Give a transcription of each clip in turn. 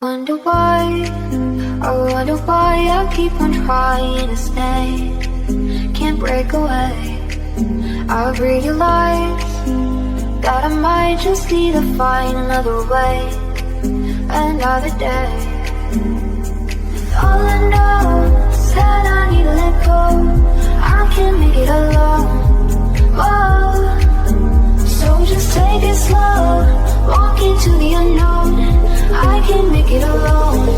Wonder why, I wonder why I keep on trying to stay. Can't break away. I've realized that I might just need to find another way, another day. And all I know is that I need to let go. I can't make it alone. Oh, so just take it slow. Walk into the unknown. I can't make it alone.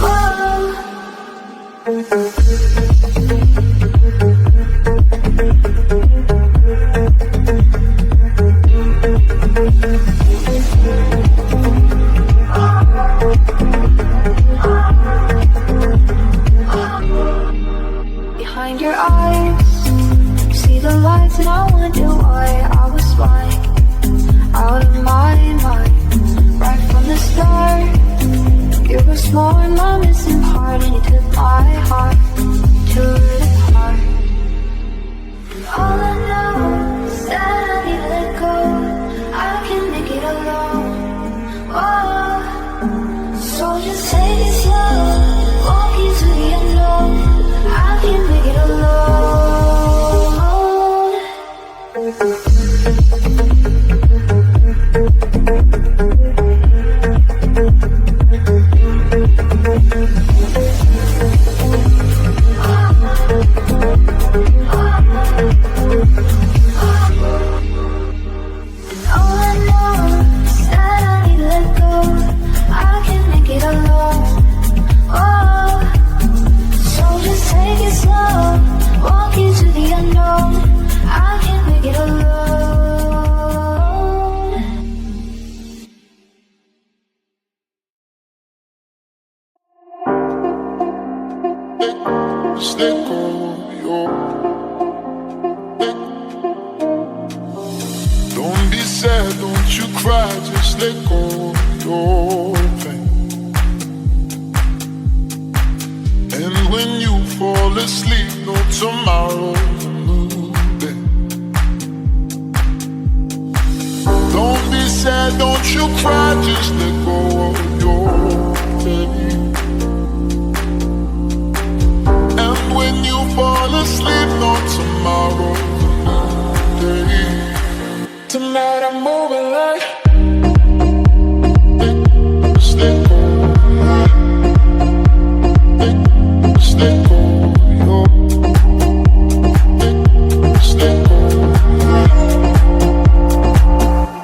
Oh. Behind your eyes, see the lights and I wonder why I was flying out of my mind. Right from the start, you were small and my missing part, and you took my heart to it apart. And all I know is that I need to let go. I can't make it alone. Oh, so just take it slow. Walk into the unknown. I can't make it alone. Don't be sad, don't you cry, just let go of your pain. And when you fall asleep, know tomorrow's a new day. Don't be sad, don't you cry, just let go of your pain. And when you fall asleep, know tomorrow's a new day. Tonight I'm moving like stay cold, stay cold, stay cold.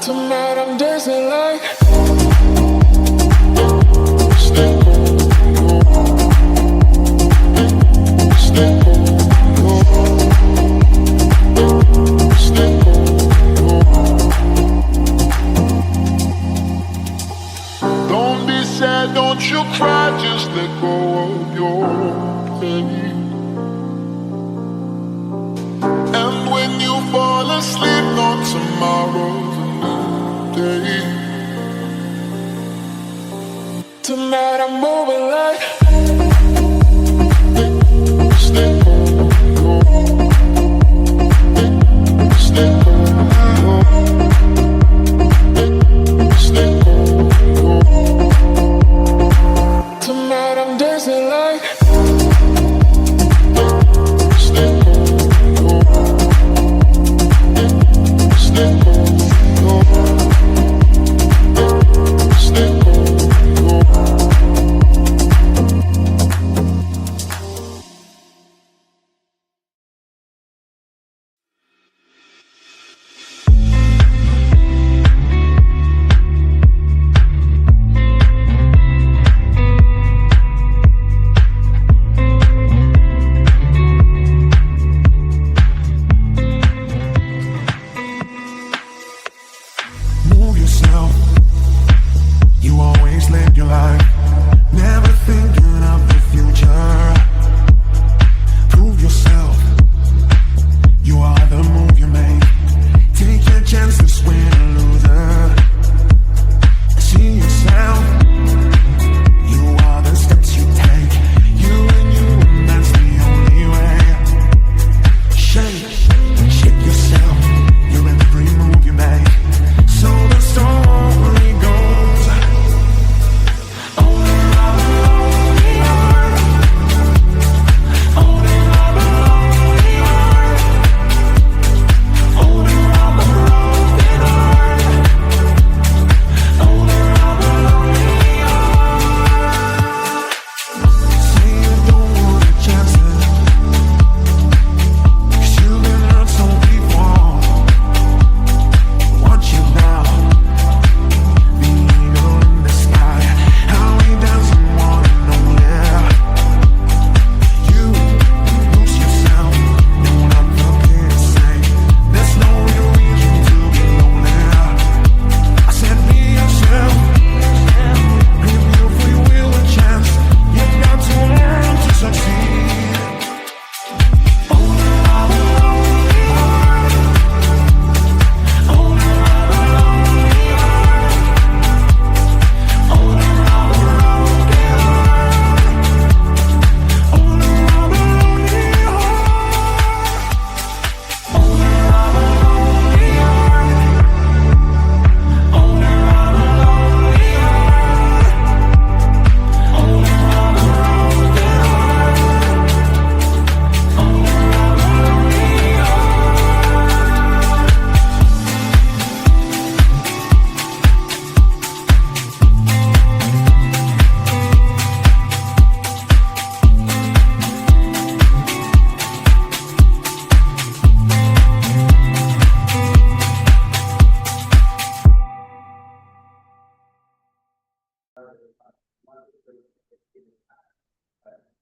Tonight I'm dancing like stay cold, stay cold, stay cold. Don't be sad, don't you cry, just let go of your pain. And when you fall asleep, know tomorrow's a new day. Tonight I'm moving like stay cold, stay cold, stay cold. Tonight I'm dancing like stay cold, stay cold, stay cold.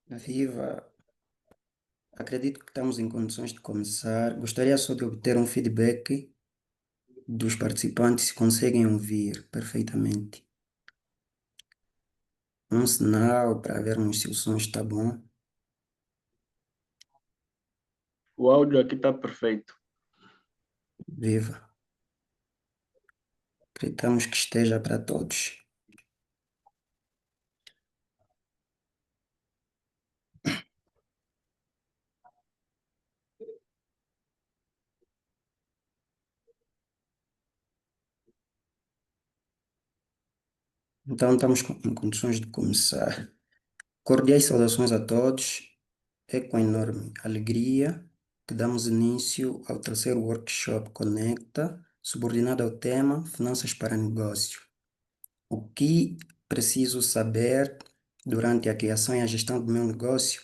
Viva, acredito que estamos em condições de começar. Gostaria só de obter um feedback dos participantes se conseguem ouvir perfeitamente. Um sinal para vermos se o som está bom. O áudio aqui está perfeito. Viva. Acreditamos que esteja para todos. Então, estamos em condições de começar. Cordiais saudações a todos. É com enorme alegria que damos início ao terceiro workshop Conecta, subordinado ao tema Finanças para Negócio. O que preciso saber durante a criação e a gestão do meu negócio?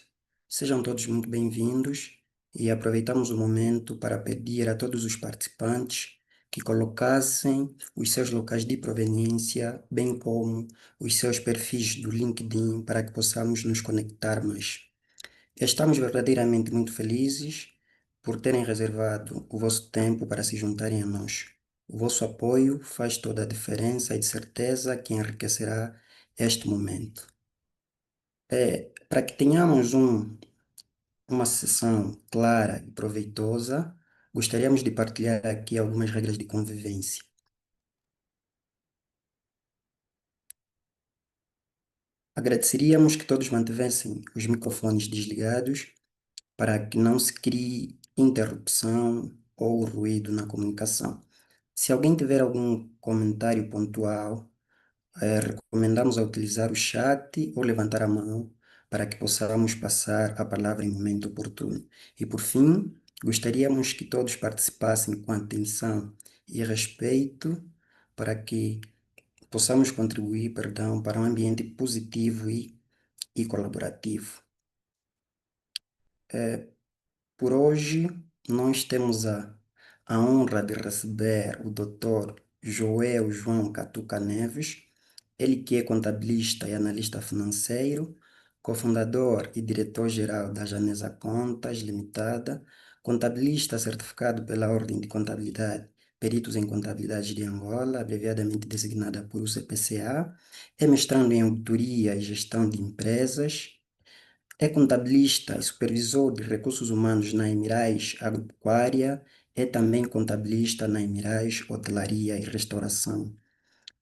Sejam todos muito bem-vindos e aproveitamos o momento para pedir a todos os participantes que colocassem os seus locais de proveniência, bem como os seus perfis do LinkedIn para que possamos nos conectar mais. Estamos verdadeiramente muito felizes por terem reservado o vosso tempo para se juntarem a nós. O vosso apoio faz toda a diferença e de certeza que enriquecerá este momento. Para que tenhamos uma sessão clara e proveitosa, gostaríamos de partilhar aqui algumas regras de convivência. Agradeceríamos que todos mantivessem os microfones desligados para que não se crie interrupção ou ruído na comunicação. Se alguém tiver algum comentário pontual, recomendamos a utilizar o chat ou levantar a mão para que possamos passar a palavra em momento oportuno. E por fim, gostaríamos que todos participassem com atenção e respeito para que possamos contribuir, para um ambiente positivo e colaborativo. Por hoje, nós temos a honra de receber o Dr. Joel João Catuca Neves, ele que é contabilista e analista financeiro, cofundador e diretor-geral da Janesa Contas Limitada, contabilista certificado pela Ordem de Contabilidade, Peritos em Contabilidade de Angola, abreviadamente designada por UCPCA, é mestrando em Auditoria e Gestão de Empresas, é contabilista e supervisor de recursos humanos na Emirais Agropecuária, é também contabilista na Emirais Hotelaria e Restauração.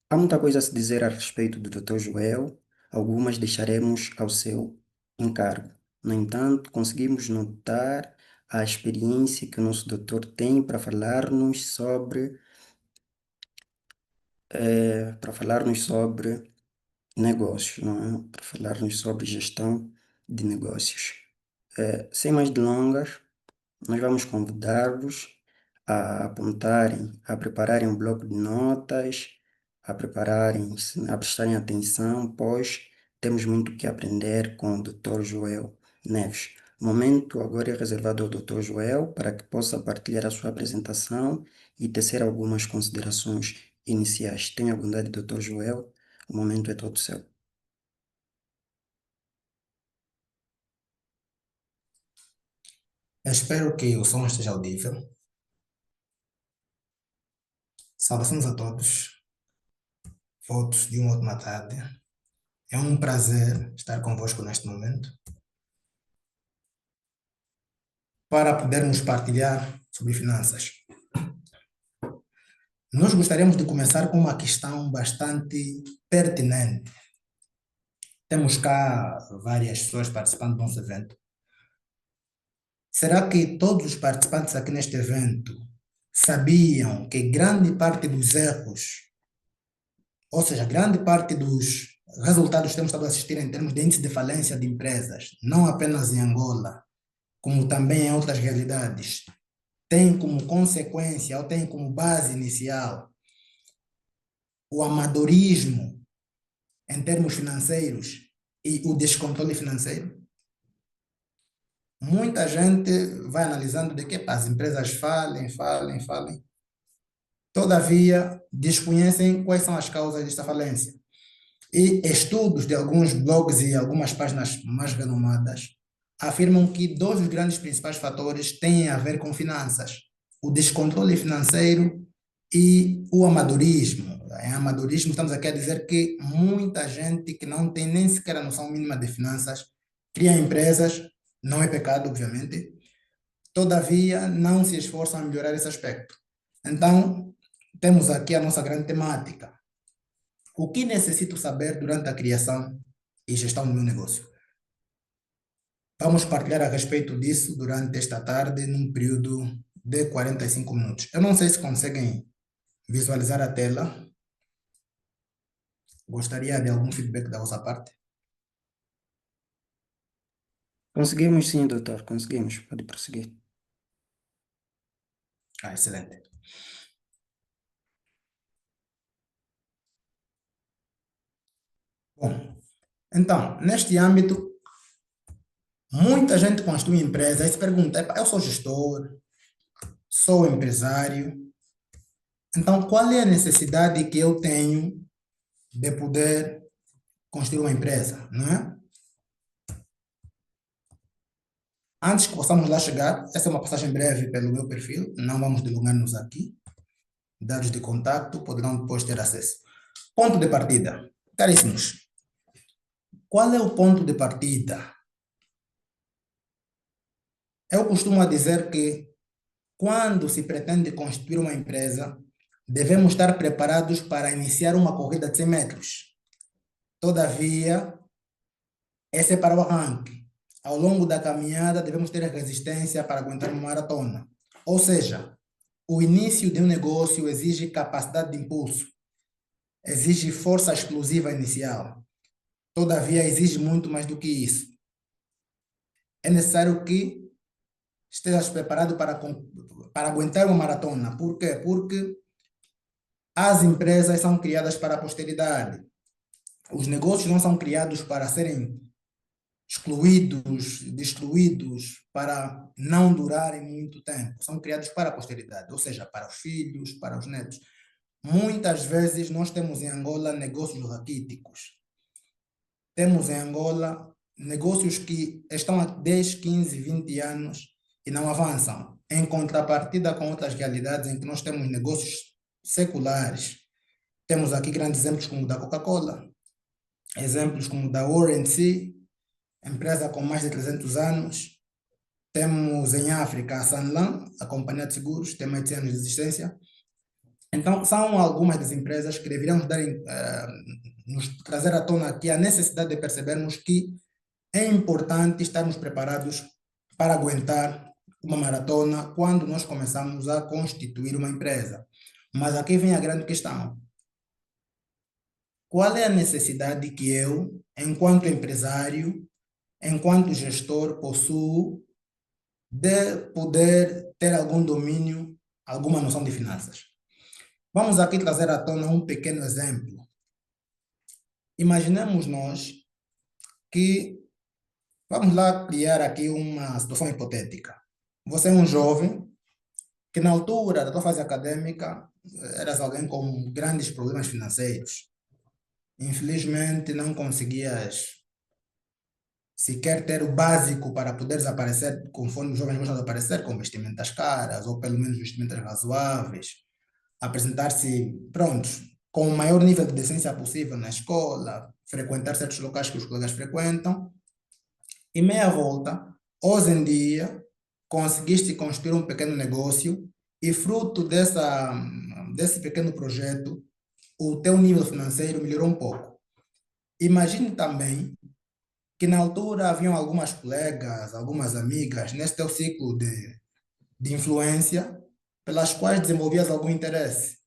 Há muita coisa a se dizer a respeito do Dr. Joel, algumas deixaremos ao seu encargo. No entanto, conseguimos notar a experiência que o nosso doutor tem para falar-nos sobre negócios, não é? Para falar-nos sobre gestão de negócios. Sem mais delongas, nós vamos convidá-los a apontarem, a prepararem um bloco de notas, a prestarem atenção, pois temos muito que aprender com o Dr. Joel Neves. O momento agora é reservado ao Dr. Joel para que possa partilhar a sua apresentação e tecer algumas considerações iniciais. Tenha a bondade, Dr. Joel, o momento é todo seu. Eu espero que o som esteja audível. Saudações a todos. Votos de uma ótima tarde. É um prazer estar convosco neste momento para podermos partilhar sobre finanças. Nós gostaríamos de começar com uma questão bastante pertinente. Temos cá várias pessoas participando do nosso evento. Será que todos os participantes aqui neste evento sabiam que grande parte dos erros, ou seja, grande parte dos resultados que temos estado a assistir em termos de índice de falência de empresas, não apenas em Angola, como também em outras realidades, tem como consequência ou tem como base inicial o amadorismo em termos financeiros e o descontrole financeiro? Muita gente vai analisando de que as empresas falem. Todavia, desconhecem quais são as causas desta falência. E estudos de alguns blogs e algumas páginas mais renomadas afirmam que dois dos grandes principais fatores têm a ver com finanças: o descontrole financeiro e o amadorismo. Em amadorismo, estamos aqui a dizer que muita gente que não tem nem sequer a noção mínima de finanças cria empresas, não é pecado, obviamente, todavia não se esforçam a melhorar esse aspecto. Então, temos aqui a nossa grande temática. O que necessito saber durante a criação e gestão do meu negócio? Vamos partilhar a respeito disso durante esta tarde, num período de 45 minutos. Eu não sei se conseguem visualizar a tela. Gostaria de algum feedback da vossa parte. Conseguimos sim, doutor, conseguimos. Pode prosseguir. Excelente. Bom, então, neste âmbito, muita gente constitui empresa e se pergunta: "Epa, eu sou gestor, sou empresário, então qual é a necessidade que eu tenho de poder construir uma empresa, não é?" Antes que possamos lá chegar, essa é uma passagem breve pelo meu perfil, não vamos delongar-nos aqui. Dados de contato, poderão depois ter acesso. Ponto de partida. Caríssimos, qual é o ponto de partida? Eu costumo dizer que quando se pretende constituir uma empresa, devemos estar preparados para iniciar uma corrida de 100 metros. Todavia, esse é para o arranque. Ao longo da caminhada, devemos ter resistência para aguentar uma maratona. Ou seja, o início de um negócio exige capacidade de impulso, exige força explosiva inicial. Todavia, exige muito mais do que isso. É necessário que estejas preparado para aguentar uma maratona. Por quê? Porque as empresas são criadas para a posteridade. Os negócios não são criados para serem excluídos, destruídos, para não durarem muito tempo. São criados para a posteridade, ou seja, para os filhos, para os netos. Muitas vezes nós temos em Angola negócios raquíticos. Temos em Angola negócios que estão há 10, 15, 20 anos e não avançam. Em contrapartida com outras realidades em que nós temos negócios seculares. Temos aqui grandes exemplos como o da Coca-Cola, exemplos como o da Warren C, empresa com mais de 300 anos. Temos em África a Sanlam, a companhia de seguros, tem mais de 100 anos de existência. Então, são algumas das empresas que deveriam nos trazer à tona aqui a necessidade de percebermos que é importante estarmos preparados para aguentar uma maratona quando nós começamos a constituir uma empresa. Mas aqui vem a grande questão. Qual é a necessidade que eu, enquanto empresário, enquanto gestor, possuo de poder ter algum domínio, alguma noção de finanças? Vamos aqui trazer à tona um pequeno exemplo. Imaginemos nós que vamos lá criar aqui uma situação hipotética. Você é um jovem que na altura da tua fase acadêmica eras alguém com grandes problemas financeiros. Infelizmente não conseguias sequer ter o básico para poderes aparecer conforme os jovens gostam de aparecer, com vestimentas caras ou pelo menos vestimentas razoáveis, apresentar-se prontos com o maior nível de decência possível na escola, frequentar certos locais que os colegas frequentam, e meia volta, hoje em dia, conseguiste construir um pequeno negócio e fruto desse pequeno projeto, o teu nível financeiro melhorou um pouco. Imagine também que na altura haviam algumas colegas, algumas amigas nesse teu ciclo de influência pelas quais desenvolvias algum interesse.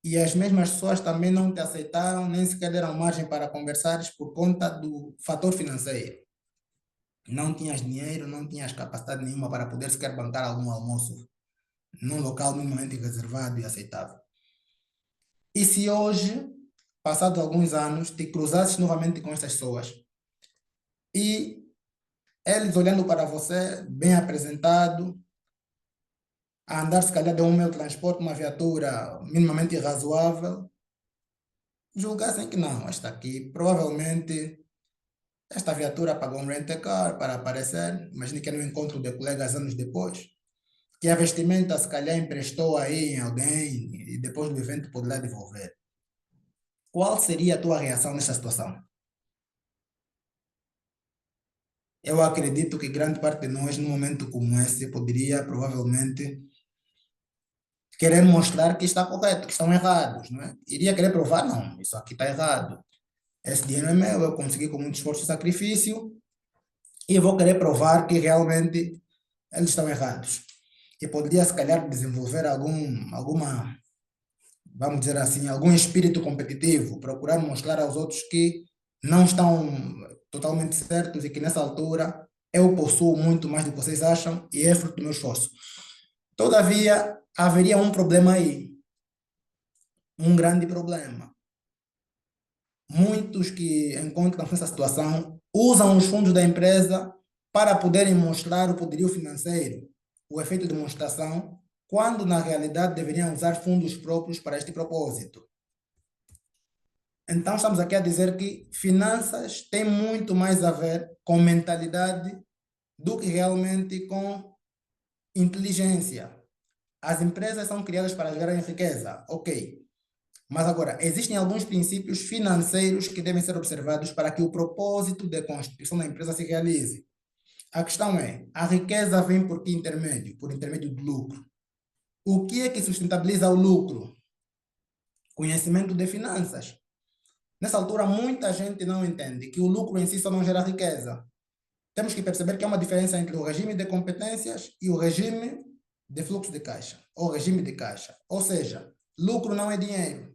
E as mesmas pessoas também não te aceitaram, nem sequer deram margem para conversares por conta do fator financeiro. Não tinhas dinheiro, não tinhas capacidade nenhuma para poder sequer bancar algum almoço num local minimamente reservado e aceitável. E se hoje, passados alguns anos, te cruzasses novamente com estas pessoas e eles olhando para você, bem apresentado, a andar se calhar de um meio de transporte, uma viatura minimamente razoável, julgassem que não, esta aqui, provavelmente, esta viatura pagou um rent-a-car para aparecer, imagine que é no encontro de colegas anos depois, que a vestimenta se calhar emprestou aí em alguém e depois do evento poderá devolver. Qual seria a tua reação nesta situação? Eu acredito que grande parte de nós, num momento como esse, poderia provavelmente querer mostrar que está correto, que estão errados, não é? Iria querer provar, não, isso aqui está errado. Esse dinheiro é meu, eu consegui com muito esforço e sacrifício e eu vou querer provar que realmente eles estão errados. E poderia, se calhar, desenvolver alguma, vamos dizer assim, algum espírito competitivo, procurar mostrar aos outros que não estão totalmente certos e que nessa altura eu possuo muito mais do que vocês acham e é fruto do meu esforço. Todavia, haveria um problema aí, um grande problema. Muitos que encontram nessa situação usam os fundos da empresa para poderem mostrar o poderio financeiro, o efeito de demonstração, quando na realidade deveriam usar fundos próprios para este propósito. Então estamos aqui a dizer que finanças têm muito mais a ver com mentalidade do que realmente com inteligência. As empresas são criadas para gerarem riqueza, ok. Mas agora, existem alguns princípios financeiros que devem ser observados para que o propósito de constituição da empresa se realize. A questão é, a riqueza vem por que intermédio? Por intermédio do lucro. O que é que sustentabiliza o lucro? Conhecimento de finanças. Nessa altura, muita gente não entende que o lucro em si só não gera riqueza. Temos que perceber que há uma diferença entre o regime de competências e o regime de fluxo de caixa, ou regime de caixa. Ou seja, lucro não é dinheiro.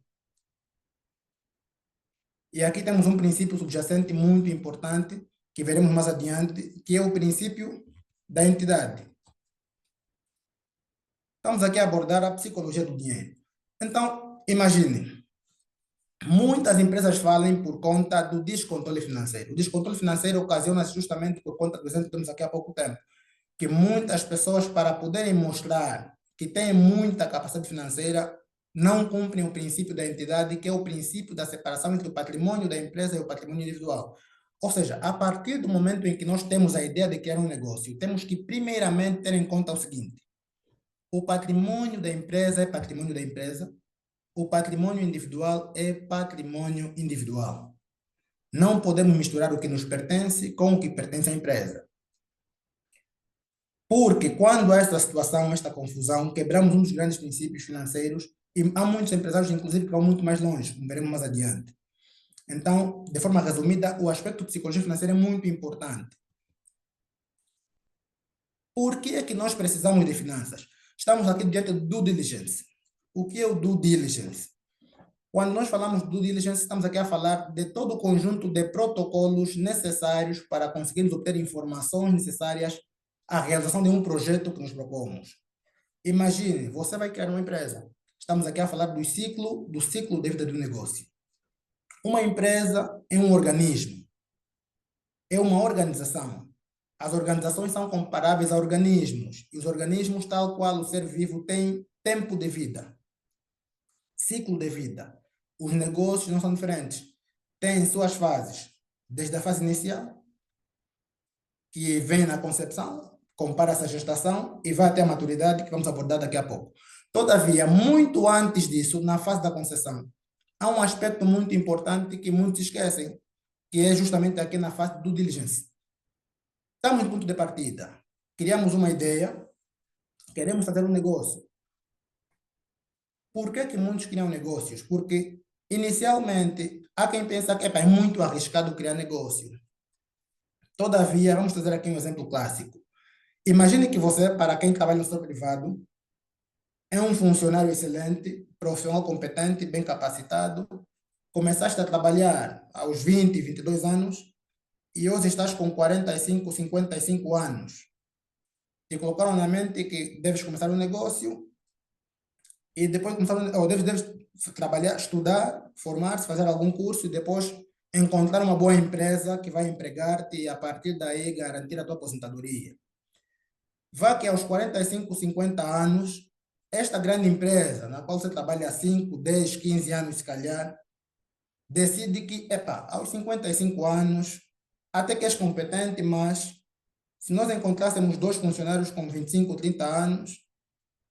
E aqui temos um princípio subjacente muito importante, que veremos mais adiante, que é o princípio da entidade. Estamos aqui a abordar a psicologia do dinheiro. Então, imagine, muitas empresas falem por conta do descontrole financeiro. O descontrole financeiro ocasiona-se justamente por conta do exemplo que temos aqui há pouco tempo, que muitas pessoas, para poderem mostrar que têm muita capacidade financeira, não cumprem o princípio da entidade, que é o princípio da separação entre o patrimônio da empresa e o patrimônio individual. Ou seja, a partir do momento em que nós temos a ideia de criar um negócio, temos que primeiramente ter em conta o seguinte: o patrimônio da empresa é patrimônio da empresa, o patrimônio individual é patrimônio individual. Não podemos misturar o que nos pertence com o que pertence à empresa. Porque quando há esta situação, esta confusão, quebramos um dos grandes princípios financeiros e há muitos empresários, inclusive, que vão muito mais longe, como veremos mais adiante. Então, de forma resumida, o aspecto de psicologia financeira é muito importante. Por que é que nós precisamos de finanças? Estamos aqui diante do due diligence. O que é o due diligence? Quando nós falamos do due diligence, estamos aqui a falar de todo o conjunto de protocolos necessários para conseguirmos obter informações necessárias à realização de um projeto que nos propomos. Imagine, você vai criar uma empresa. Estamos aqui a falar do ciclo de vida do negócio. Uma empresa é um organismo, é uma organização. As organizações são comparáveis a organismos, e os organismos, tal qual o ser vivo, têm tempo de vida, ciclo de vida. Os negócios não são diferentes. Têm suas fases, desde a fase inicial, que vem na concepção, compara-se à gestação e vai até a maturidade, que vamos abordar daqui a pouco. Todavia, muito antes disso, na fase da concepção, há um aspecto muito importante que muitos esquecem, que é justamente aqui na fase do diligence. Estamos no ponto de partida. Criamos uma ideia, queremos fazer um negócio. Por que muitos criam negócios? Porque, inicialmente, há quem pensa que é muito arriscado criar negócio. Todavia, vamos trazer aqui um exemplo clássico. Imagine que você, para quem trabalha no setor privado, é um funcionário excelente, profissional competente, bem capacitado. Começaste a trabalhar aos 20, 22 anos e hoje estás com 45, 55 anos. Te colocaram na mente que deves começar um negócio e depois deves trabalhar, estudar, formar-se, fazer algum curso e depois encontrar uma boa empresa que vai empregar-te e a partir daí garantir a tua aposentadoria. Vá que aos 45, 50 anos, esta grande empresa, na qual você trabalha há 5, 10, 15 anos, se calhar, decide que, epa, aos 55 anos, até que és competente, mas se nós encontrássemos dois funcionários com 25, 30 anos,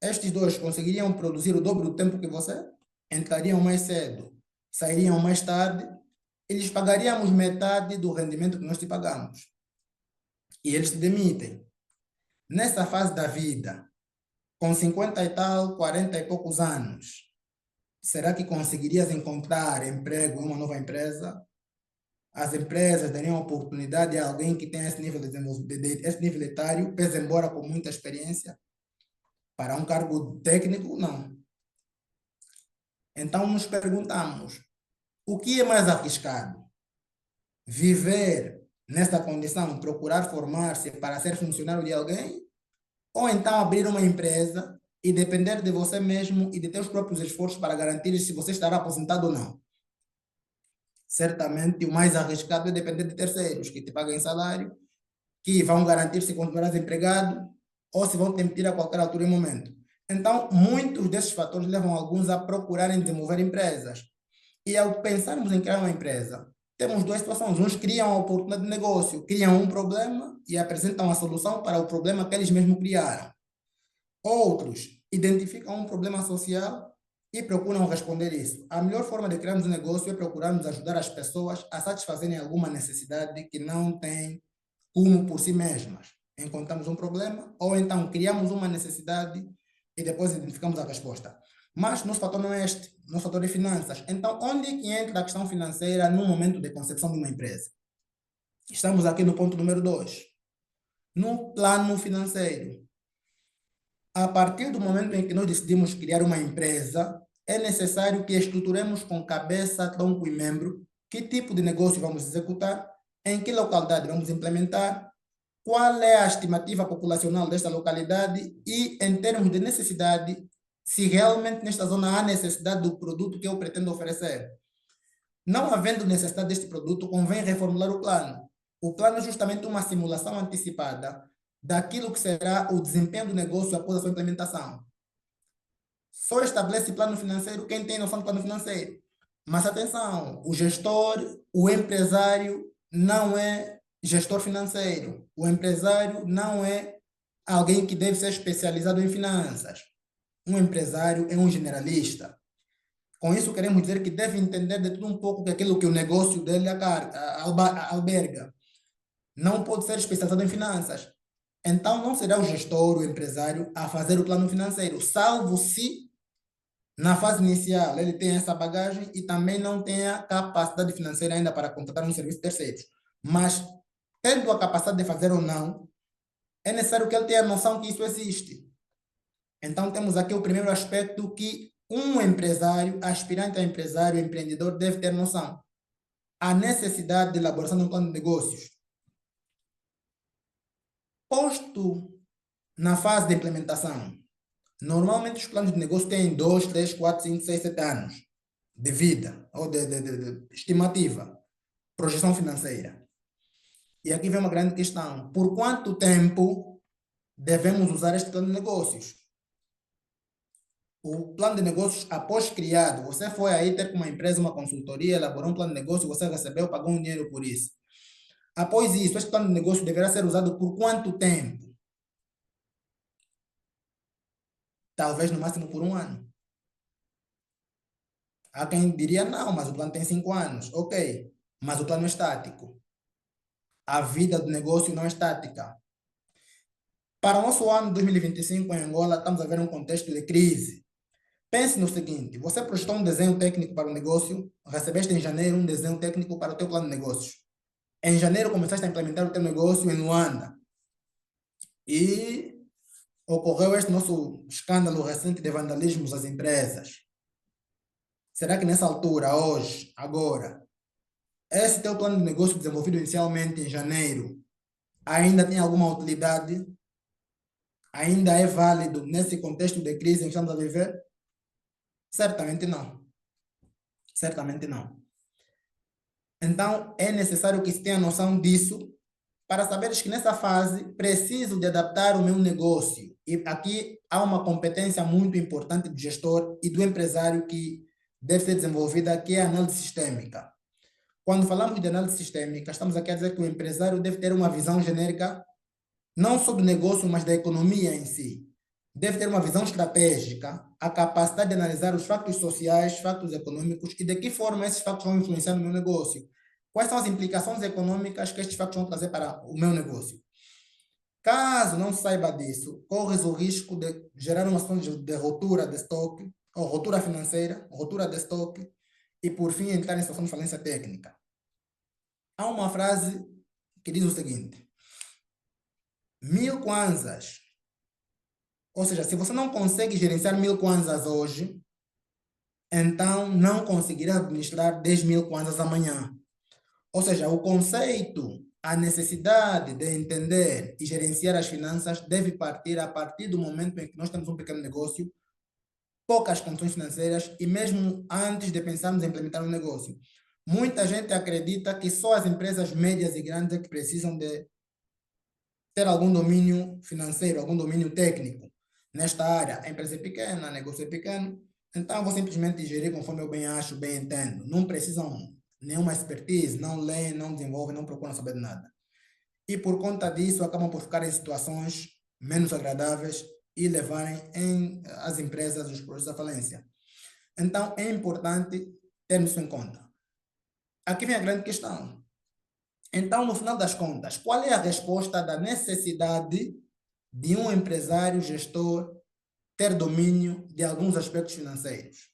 estes dois conseguiriam produzir o dobro do tempo que você, entrariam mais cedo, sairiam mais tarde, e lhes pagaríamos metade do rendimento que nós te pagamos. E eles te demitem. Nessa fase da vida, com 50 e tal, 40 e poucos anos, será que conseguirias encontrar emprego em uma nova empresa? As empresas dariam oportunidade a alguém que tem esse nível de desenvolvimento, esse nível etário, pese embora com muita experiência, para um cargo técnico? Não. Então nos perguntamos, o que é mais arriscado? Viver nessa condição, procurar formar-se para ser funcionário de alguém? Ou então abrir uma empresa e depender de você mesmo e de teus próprios esforços para garantir se você estará aposentado ou não? Certamente o mais arriscado é depender de terceiros que te paguem salário, que vão garantir se continuarás empregado ou se vão te demitir a qualquer altura e momento. Então, muitos desses fatores levam alguns a procurarem desenvolver empresas. E ao pensarmos em criar uma empresa, temos duas situações. Uns criam a oportunidade de negócio, criam um problema e apresentam a solução para o problema que eles mesmos criaram. Outros identificam um problema social e procuram responder isso. A melhor forma de criarmos um negócio é procurarmos ajudar as pessoas a satisfazerem alguma necessidade que não têm como por si mesmas. Encontramos um problema ou então criamos uma necessidade e depois identificamos a resposta. Mas nosso fator não é este, nosso fator é finanças. Então, onde é que entra a questão financeira no momento de concepção de uma empresa? Estamos aqui no ponto número 2, no plano financeiro. A partir do momento em que nós decidimos criar uma empresa, é necessário que estruturemos com cabeça, tronco e membro que tipo de negócio vamos executar, em que localidade vamos implementar, qual é a estimativa populacional desta localidade e, em termos de necessidade, se realmente nesta zona há necessidade do produto que eu pretendo oferecer. Não havendo necessidade deste produto, convém reformular o plano. O plano é justamente uma simulação antecipada daquilo que será o desempenho do negócio após a sua implementação. Só estabelece plano financeiro quem tem noção do plano financeiro. Mas atenção, o gestor, o empresário não é gestor financeiro. O empresário não é alguém que deve ser especializado em finanças. Um empresário é um generalista. Com isso queremos dizer que deve entender de tudo um pouco daquilo que o negócio dele alberga. Não pode ser especializado em finanças. Então não será o gestor, o empresário, a fazer o plano financeiro, salvo se na fase inicial ele tem essa bagagem e também não tenha capacidade financeira ainda para contratar um serviço terceiro. Mas tendo a capacidade de fazer ou não, é necessário que ele tenha noção que isso existe. Então temos aqui o primeiro aspecto que um empresário, aspirante a empresário, empreendedor, deve ter noção. A necessidade de elaboração de um plano de negócios. Posto na fase de implementação, normalmente os planos de negócio têm 2, 3, 4, 5, 6, 7 anos de vida, ou de estimativa, projeção financeira. E aqui vem uma grande questão. Por quanto tempo devemos usar este plano de negócios? O plano de negócios, após criado, você foi aí ter com uma empresa, uma consultoria, elaborou um plano de negócio, você recebeu, pagou um dinheiro por isso. Após isso, este plano de negócio deverá ser usado por quanto tempo? Talvez no máximo por 1 ano. Há quem diria, não, mas o plano tem 5 anos. Ok, mas o plano é estático. A vida do negócio não é estática. Para o nosso ano 2025 em Angola, estamos a ver um contexto de crise. Pense no seguinte, você projetou um desenho técnico para o negócio, recebeste em janeiro um desenho técnico para o teu plano de negócios. Em janeiro começaste a implementar o teu negócio em Luanda. E ocorreu este nosso escândalo recente de vandalismos às empresas. Será que nessa altura, hoje, agora, esse teu plano de negócio desenvolvido inicialmente em janeiro ainda tem alguma utilidade? Ainda é válido nesse contexto de crise em que estamos a viver? Certamente não. Certamente não. Então, é necessário que se tenha noção disso para saberes que nessa fase preciso de adaptar o meu negócio. E aqui há uma competência muito importante do gestor e do empresário que deve ser desenvolvida, que é a análise sistêmica. Quando falamos de análise sistêmica, estamos aqui a dizer que o empresário deve ter uma visão genérica, não só do negócio, mas da economia em si. Deve ter uma visão estratégica, a capacidade de analisar os factos sociais, factos econômicos e de que forma esses factos vão influenciar no meu negócio. Quais são as implicações econômicas que estes factos vão trazer para o meu negócio? Caso não saiba disso, corres o risco de gerar uma situação de ruptura de estoque, ou ruptura financeira, ruptura de estoque, e por fim entrar em situação de falência técnica. Há uma frase que diz o seguinte: 1000 kwanzas. Ou seja, se você não consegue gerenciar 1000 kwanzas hoje, então não conseguirá administrar 10.000 kwanzas amanhã. Ou seja, o conceito, a necessidade de entender e gerenciar as finanças deve partir a partir do momento em que nós temos um pequeno negócio, poucas condições financeiras e mesmo antes de pensarmos em implementar um negócio. Muita gente acredita que só as empresas médias e grandes é que precisam de ter algum domínio financeiro, algum domínio técnico. Nesta área, a empresa é pequena, o negócio é pequeno, então vou simplesmente gerir conforme eu bem acho, bem entendo. Não precisam nenhuma expertise, não leem, não desenvolvem, não procuram saber de nada. E por conta disso, acabam por ficar em situações menos agradáveis e levarem as empresas os processos à falência. Então, é importante termos isso em conta. Aqui vem a grande questão. Então, no final das contas, qual é a resposta da necessidade de um empresário gestor ter domínio de alguns aspectos financeiros?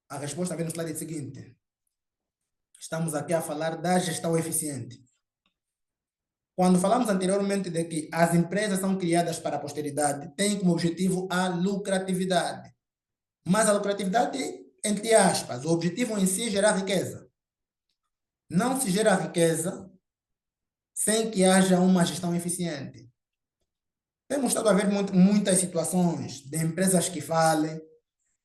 A resposta vem no slide seguinte. Estamos aqui a falar da gestão eficiente. Quando falamos anteriormente de que as empresas são criadas para a posteridade, tem como objetivo a lucratividade. Mas a lucratividade, entre aspas, o objetivo em si é gerar riqueza. Não se gera riqueza sem que haja uma gestão eficiente. Temos estado a ver muitas situações de empresas que falem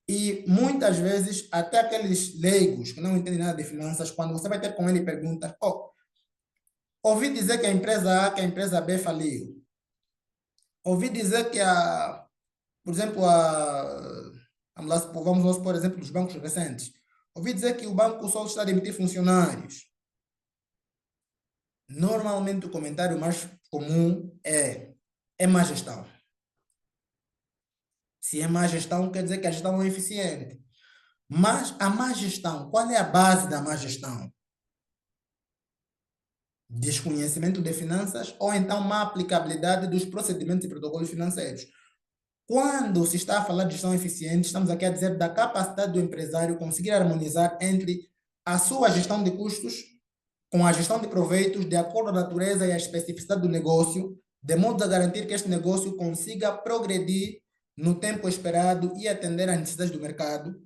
e muitas vezes até aqueles leigos que não entendem nada de finanças, quando você vai ter com ele perguntas, ouvi dizer que a empresa A, que a empresa B faliu. Ouvi dizer que por exemplo, vamos supor, por exemplo, dos bancos recentes. Ouvi dizer que o Banco Sol está a demitir funcionários. Normalmente o comentário mais comum é má gestão. Se é má gestão, quer dizer que a gestão não é eficiente. Mas a má gestão, qual é a base da má gestão? Desconhecimento de finanças ou então má aplicabilidade dos procedimentos e protocolos financeiros. Quando se está a falar de gestão eficiente, estamos aqui a dizer da capacidade do empresário conseguir harmonizar entre a sua gestão de custos com a gestão de proveitos de acordo com a natureza e a especificidade do negócio, de modo a garantir que este negócio consiga progredir no tempo esperado e atender às necessidades do mercado,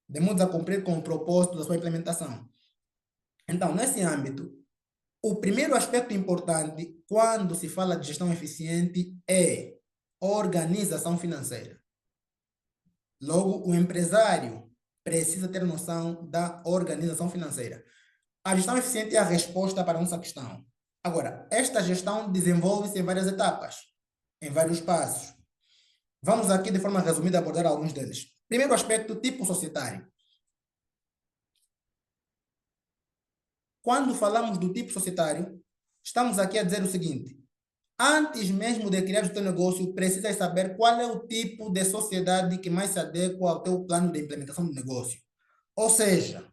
de modo a cumprir com o propósito da sua implementação. Então, nesse âmbito, o primeiro aspecto importante quando se fala de gestão eficiente é organização financeira. Logo, o empresário precisa ter noção da organização financeira. A gestão eficiente é a resposta para a nossa questão. Agora, esta gestão desenvolve-se em várias etapas, em vários passos. Vamos aqui, de forma resumida, abordar alguns deles. Primeiro aspecto, tipo societário. Quando falamos do tipo societário, estamos aqui a dizer o seguinte: antes mesmo de criar o teu negócio, precisas saber qual é o tipo de sociedade que mais se adequa ao teu plano de implementação do negócio. Ou seja,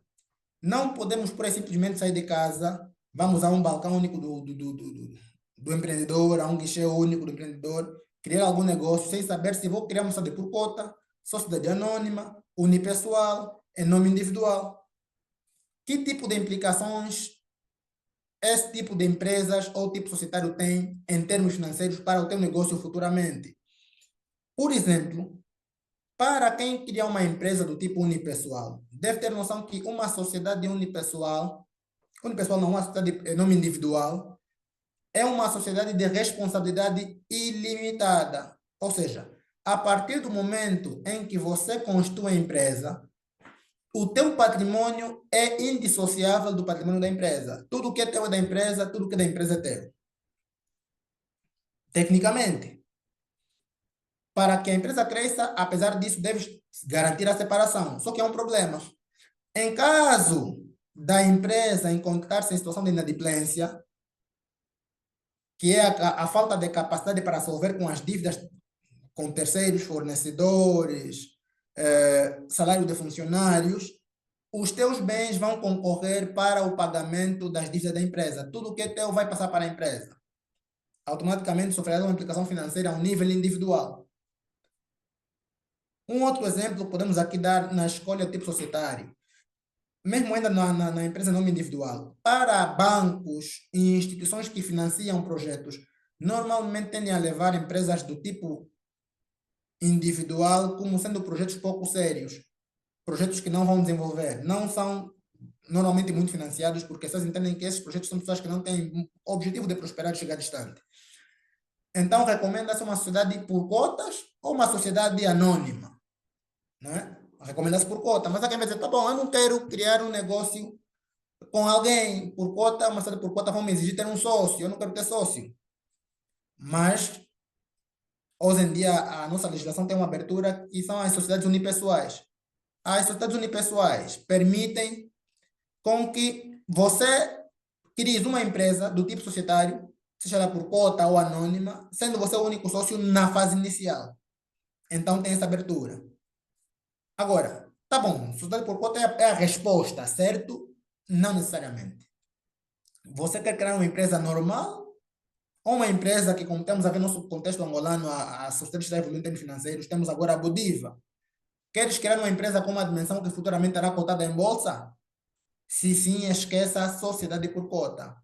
não podemos, por aí, simplesmente sair de casa, vamos a um balcão único do empreendedor, a um guichê único do empreendedor, criar algum negócio sem saber se vou criar uma sociedade por cota, sociedade anônima, unipessoal, em nome individual. Que tipo de implicações esse tipo de empresas ou tipo societário tem em termos financeiros para o teu negócio futuramente? Por exemplo, para quem criar uma empresa do tipo unipessoal, deve ter noção que uma sociedade unipessoal não, uma sociedade em nome individual, é uma sociedade de responsabilidade ilimitada. Ou seja, a partir do momento em que você constitui a empresa, o teu patrimônio é indissociável do patrimônio da empresa. Tudo que é teu é da empresa, tudo que é da empresa é teu. Tecnicamente, para que a empresa cresça, apesar disso, deves garantir a separação. Só que é um problema. Em caso da empresa encontrar-se em situação de inadimplência, que é a falta de capacidade para solver com as dívidas com terceiros, fornecedores, salário de funcionários, os teus bens vão concorrer para o pagamento das dívidas da empresa. Tudo que é teu vai passar para a empresa. Automaticamente sofrerá uma implicação financeira a um nível individual. Um outro exemplo que podemos aqui dar na escolha tipo societário, mesmo ainda na empresa nome individual, para bancos e instituições que financiam projetos, normalmente tendem a levar empresas do tipo individual como sendo projetos pouco sérios, projetos que não vão desenvolver, não são normalmente muito financiados porque vocês entendem que esses projetos são pessoas que não têm objetivo de prosperar e chegar distante. Então, recomenda-se uma sociedade por cotas ou uma sociedade anônima, né? Recomenda-se por cota, mas há quem vai dizer, tá bom, eu não quero criar um negócio com alguém por cota, uma sociedade por cota vão me exigir ter um sócio, eu não quero ter sócio. Mas, hoje em dia, a nossa legislação tem uma abertura que são as sociedades unipessoais. As sociedades unipessoais permitem com que você crie uma empresa do tipo societário, seja ela por cota ou anônima, sendo você o único sócio na fase inicial. Então tem essa abertura. Agora, tá bom, sociedade por cota é a resposta, certo? Não necessariamente. Você quer criar uma empresa normal ou uma empresa que, como temos a ver no nosso contexto angolano, a sociedade está evoluindo em termos financeiros, temos agora a Bodiva. Queres criar uma empresa com uma dimensão que futuramente será cotada em bolsa? Se sim, esqueça a sociedade por cota.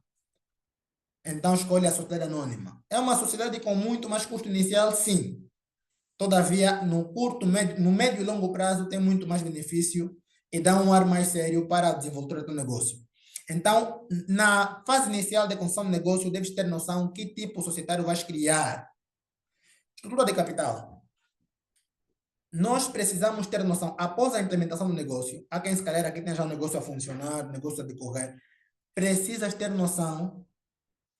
Então escolhe a sociedade anônima. É uma sociedade com muito mais custo inicial, sim. Todavia, no médio e longo prazo, tem muito mais benefício e dá um ar mais sério para a desenvoltura do negócio. Então, na fase inicial de construção do negócio, deves ter noção que tipo societário vais criar. Estrutura de capital. Nós precisamos ter noção, após a implementação do negócio, há quem se calhar aqui tem já o negócio a funcionar, o negócio a decorrer, precisas ter noção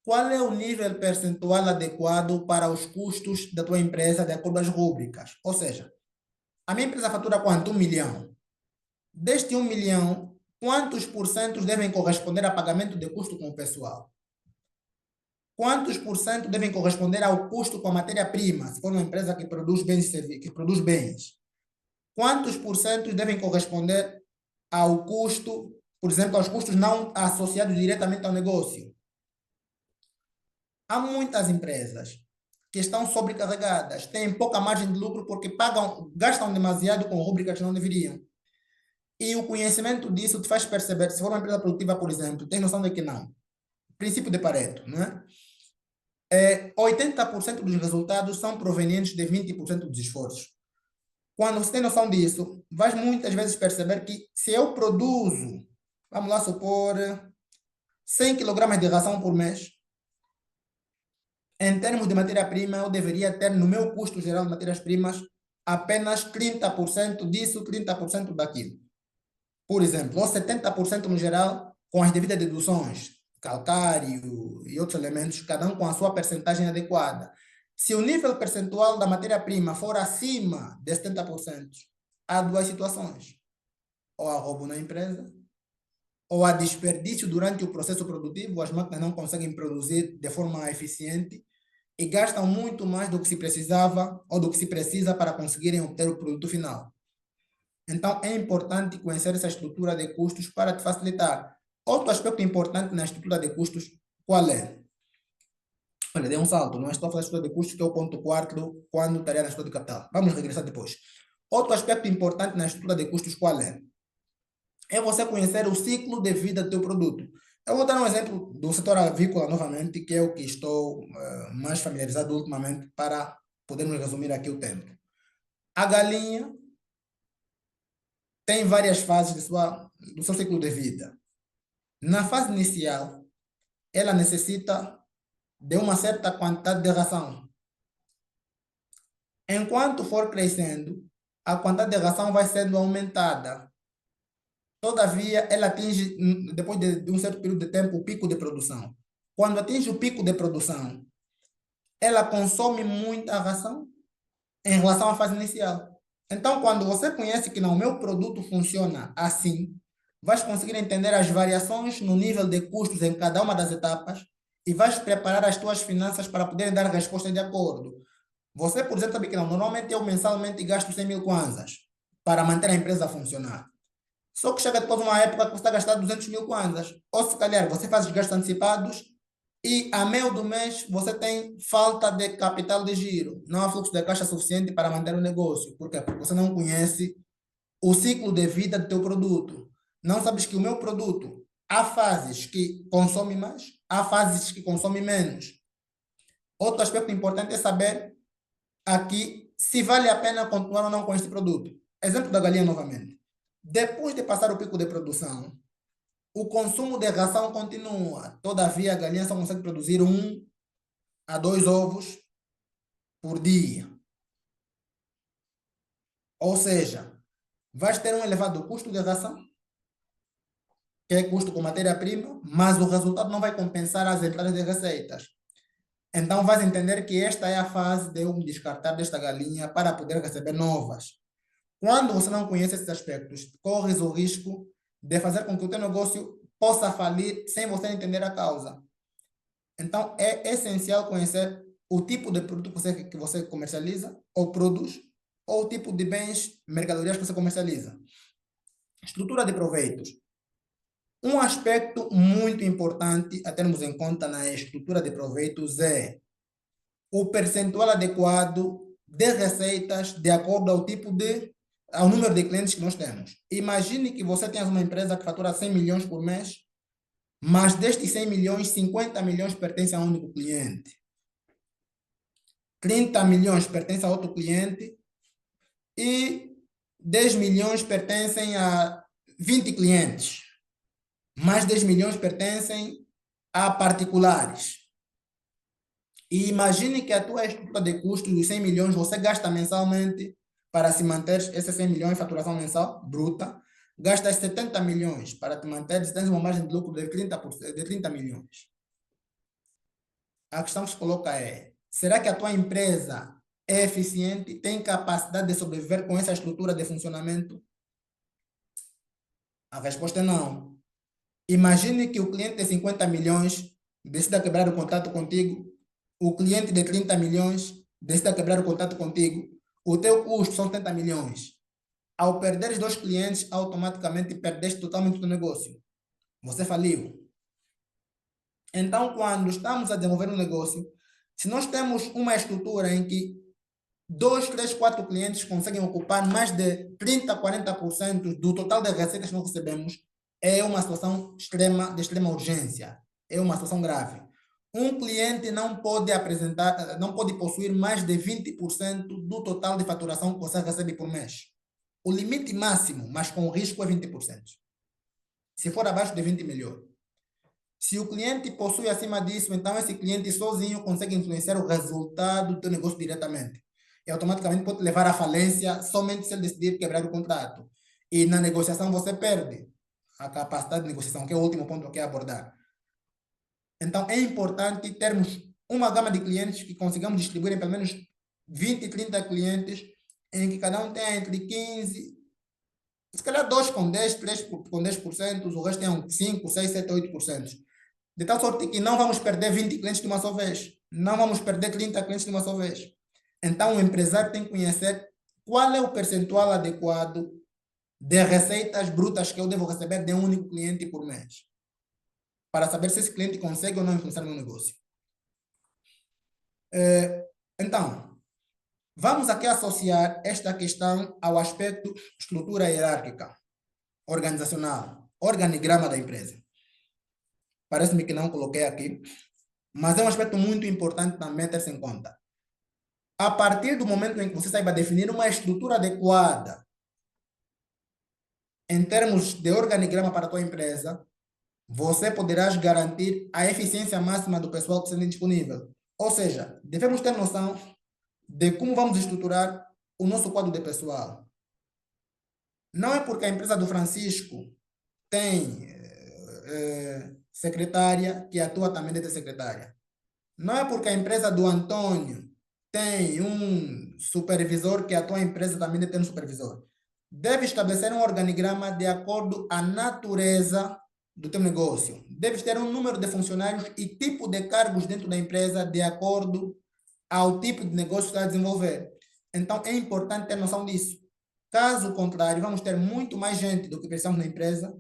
qual é o nível percentual adequado para os custos da tua empresa de acordo com as rúbricas. Ou seja, a minha empresa fatura quanto? 1 milhão. Deste 1 milhão, quantos por cento devem corresponder a pagamento de custo com o pessoal? Quantos por cento devem corresponder ao custo com a matéria-prima, se for uma empresa que produz bens, que produz bens? Quantos por cento devem corresponder ao custo, por exemplo, aos custos não associados diretamente ao negócio? Há muitas empresas que estão sobrecarregadas, têm pouca margem de lucro porque gastam demasiado com rúbricas que não deveriam. E o conhecimento disso te faz perceber, se for uma empresa produtiva, por exemplo, tem noção de que não. Princípio de Pareto, né? 80% dos resultados são provenientes de 20% dos esforços. Quando você tem noção disso, vais muitas vezes perceber que se eu produzo, vamos lá supor, 100 kg de ração por mês, em termos de matéria-prima, eu deveria ter no meu custo geral de matérias-primas apenas 30% disso, 30% daquilo. Por exemplo, ou 70% no geral, com as devidas deduções, calcário e outros elementos, cada um com a sua percentagem adequada. Se o nível percentual da matéria-prima for acima de 70%, há duas situações. Ou há roubo na empresa, ou há desperdício durante o processo produtivo, as máquinas não conseguem produzir de forma eficiente e gastam muito mais do que se precisava ou do que se precisa para conseguirem obter o produto final. Então, é importante conhecer essa estrutura de custos para te facilitar. Outro aspecto importante na estrutura de custos, qual é? Olha, dei um salto, não estou a falar de estrutura de custos, que é o ponto quarto, quando estaria na estrutura de capital. Vamos regressar depois. Outro aspecto importante na estrutura de custos, qual é? É você conhecer o ciclo de vida do teu produto. Eu vou dar um exemplo do setor avícola novamente, que é o que estou mais familiarizado ultimamente, para podermos resumir aqui o tempo. A galinha tem várias fases do seu ciclo de vida. Na fase inicial, ela necessita de uma certa quantidade de ração. Enquanto for crescendo, a quantidade de ração vai sendo aumentada. Todavia, ela atinge, depois de um certo período de tempo, o pico de produção. Quando atinge o pico de produção, ela consome muita ração em relação à fase inicial. Então, quando você conhece que não, o meu produto funciona assim, vais conseguir entender as variações no nível de custos em cada uma das etapas e vais preparar as tuas finanças para poderem dar resposta de acordo. Você, por exemplo, sabe que não, normalmente eu mensalmente gasto 100 mil kwanzas para manter a empresa a funcionar. Só que chega depois uma época que você está gastando 200 mil kwanzas. Ou se calhar você faz os gastos antecipados e a meio do mês você tem falta de capital de giro. Não há fluxo de caixa suficiente para manter o negócio. Por quê? Porque você não conhece o ciclo de vida do teu produto. Não sabes que o meu produto, há fases que consome mais, há fases que consome menos. Outro aspecto importante é saber aqui se vale a pena continuar ou não com este produto. Exemplo da galinha novamente. Depois de passar o pico de produção, o consumo de ração continua. Todavia, a galinha só consegue produzir 1 a 2 ovos por dia. Ou seja, vais ter um elevado custo de ração, que é custo com matéria-prima, mas o resultado não vai compensar as entradas de receitas. Então, vais entender que esta é a fase de eu me descartar desta galinha para poder receber novas. Quando você não conhece esses aspectos, corres o risco de fazer com que o teu negócio possa falir sem você entender a causa. Então, é essencial conhecer o tipo de produto que você comercializa ou produz, ou o tipo de bens, mercadorias que você comercializa. Estrutura de proveitos. Um aspecto muito importante a termos em conta na estrutura de proveitos é o percentual adequado de receitas de acordo ao número de clientes que nós temos. Imagine que você tenha uma empresa que fatura 100 milhões por mês, mas destes 100 milhões, 50 milhões pertencem a um único cliente. 30 milhões pertencem a outro cliente e 10 milhões pertencem a 20 clientes. Mais 10 milhões pertencem a particulares. E imagine que a tua estrutura de custos dos 100 milhões você gasta mensalmente para se manter esses 100 milhões de faturação mensal bruta, gastas 70 milhões para te manter, tens uma margem de lucro de 30 milhões. A questão que se coloca é, será que a tua empresa é eficiente, tem capacidade de sobreviver com essa estrutura de funcionamento? A resposta é não. Imagine que o cliente de 50 milhões decida quebrar o contato contigo, o cliente de 30 milhões decida quebrar o contato contigo, o teu custo são 70 milhões. Ao perderes 2 clientes, automaticamente perdeste totalmente o teu negócio. Você faliu. Então, quando estamos a desenvolver um negócio, se nós temos uma estrutura em que 2, 3, 4 clientes conseguem ocupar mais de 30, 40% do total das receitas que nós recebemos, é uma situação de extrema urgência. É uma situação grave. Um cliente não pode possuir mais de 20% do total de faturação que você recebe por mês. O limite máximo, mas com risco, é 20%. Se for abaixo de 20%, melhor. Se o cliente possui acima disso, então esse cliente sozinho consegue influenciar o resultado do teu negócio diretamente. E automaticamente pode levar à falência somente se ele decidir quebrar o contrato. E na negociação você perde a capacidade de negociação, que é o último ponto que eu quero abordar. Então, é importante termos uma gama de clientes que consigamos distribuir em pelo menos 20, 30 clientes, em que cada um tenha entre 15, se calhar 2 com 10, 3 com 10%, o resto tenham 5, 6, 7, 8%. De tal sorte que não vamos perder 20 clientes de uma só vez. Não vamos perder 30 clientes de uma só vez. Então, o empresário tem que conhecer qual é o percentual adequado de receitas brutas que eu devo receber de um único cliente por mês, para saber se esse cliente consegue ou não influenciar no meu negócio. Então, vamos aqui associar esta questão ao aspecto estrutura hierárquica, organizacional, organigrama da empresa. Parece-me que não coloquei aqui, mas é um aspecto muito importante também ter-se em conta. A partir do momento em que você saiba definir uma estrutura adequada em termos de organigrama para a tua empresa, você poderá garantir a eficiência máxima do pessoal que está disponível. Ou seja, devemos ter noção de como vamos estruturar o nosso quadro de pessoal. Não é porque a empresa do Francisco tem secretária que atua também dentro da secretária. Não é porque a empresa do Antônio tem um supervisor que a tua empresa também deve ter um supervisor. Deve estabelecer um organigrama de acordo à natureza do teu negócio. Deves ter um número de funcionários e tipo de cargos dentro da empresa de acordo ao tipo de negócio que está a desenvolver. Então, é importante ter noção disso. Caso contrário, vamos ter muito mais gente do que precisamos na empresa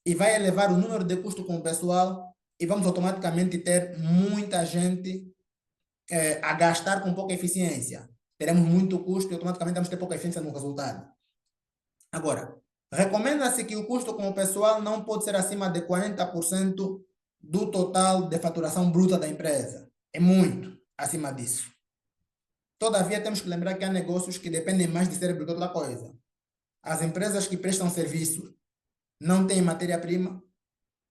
e vai elevar o número de custo com o pessoal e vamos automaticamente ter muita gente a gastar com pouca eficiência. Teremos muito custo e automaticamente vamos ter pouca eficiência no resultado. Agora, recomenda-se que o custo com o pessoal não pode ser acima de 40% do total de faturação bruta da empresa. É muito acima disso. Todavia, temos que lembrar que há negócios que dependem mais de cérebro que outra coisa. As empresas que prestam serviços não têm matéria-prima.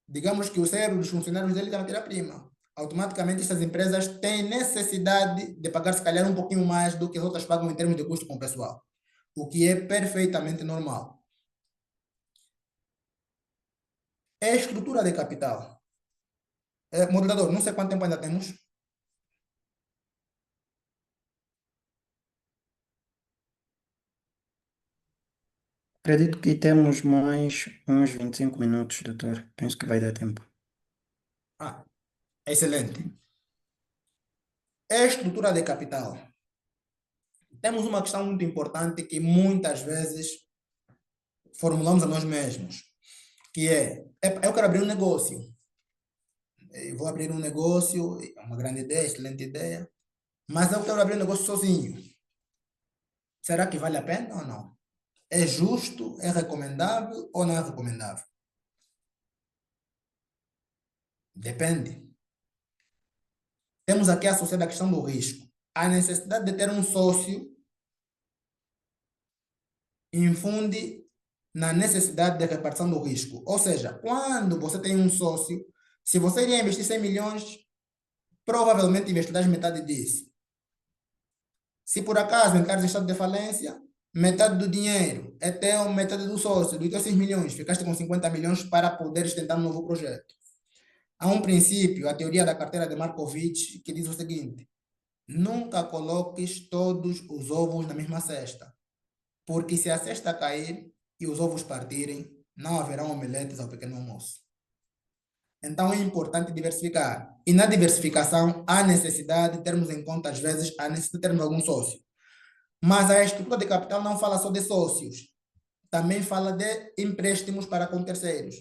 Digamos que o cérebro dos funcionários dele tem matéria-prima. Automaticamente, essas empresas têm necessidade de pagar, se calhar, um pouquinho mais do que as outras pagam em termos de custo com o pessoal, o que é perfeitamente normal. É a estrutura de capital. Moderador, não sei quanto tempo ainda temos. Acredito que temos mais uns 25 minutos, doutor. Penso que vai dar tempo. Excelente. É a estrutura de capital. Temos uma questão muito importante que muitas vezes formulamos a nós mesmos, que eu quero abrir um negócio. Eu vou abrir um negócio, é uma grande ideia, excelente ideia, mas eu quero abrir um negócio sozinho. Será que vale a pena ou não? É justo, é recomendável ou não é recomendável? Depende. Temos aqui associada a questão do risco. A necessidade de ter um sócio infunde na necessidade de repartição do risco. Ou seja, quando você tem um sócio, se você iria investir 100 milhões, provavelmente investirás metade disso. Se por acaso entrares em estado de falência, metade do dinheiro é teu, metade do sócio, dos teus 6 milhões, ficaste com 50 milhões para poderes tentar um novo projeto. Há um princípio, a teoria da carteira de Markovitch, que diz o seguinte: nunca coloques todos os ovos na mesma cesta, porque se a cesta cair e os ovos partirem, não haverá omeletes ao pequeno almoço. Então é importante diversificar. E na diversificação há necessidade de termos em conta, às vezes, a necessidade de termos algum sócio. Mas a estrutura de capital não fala só de sócios, também fala de empréstimos para com terceiros.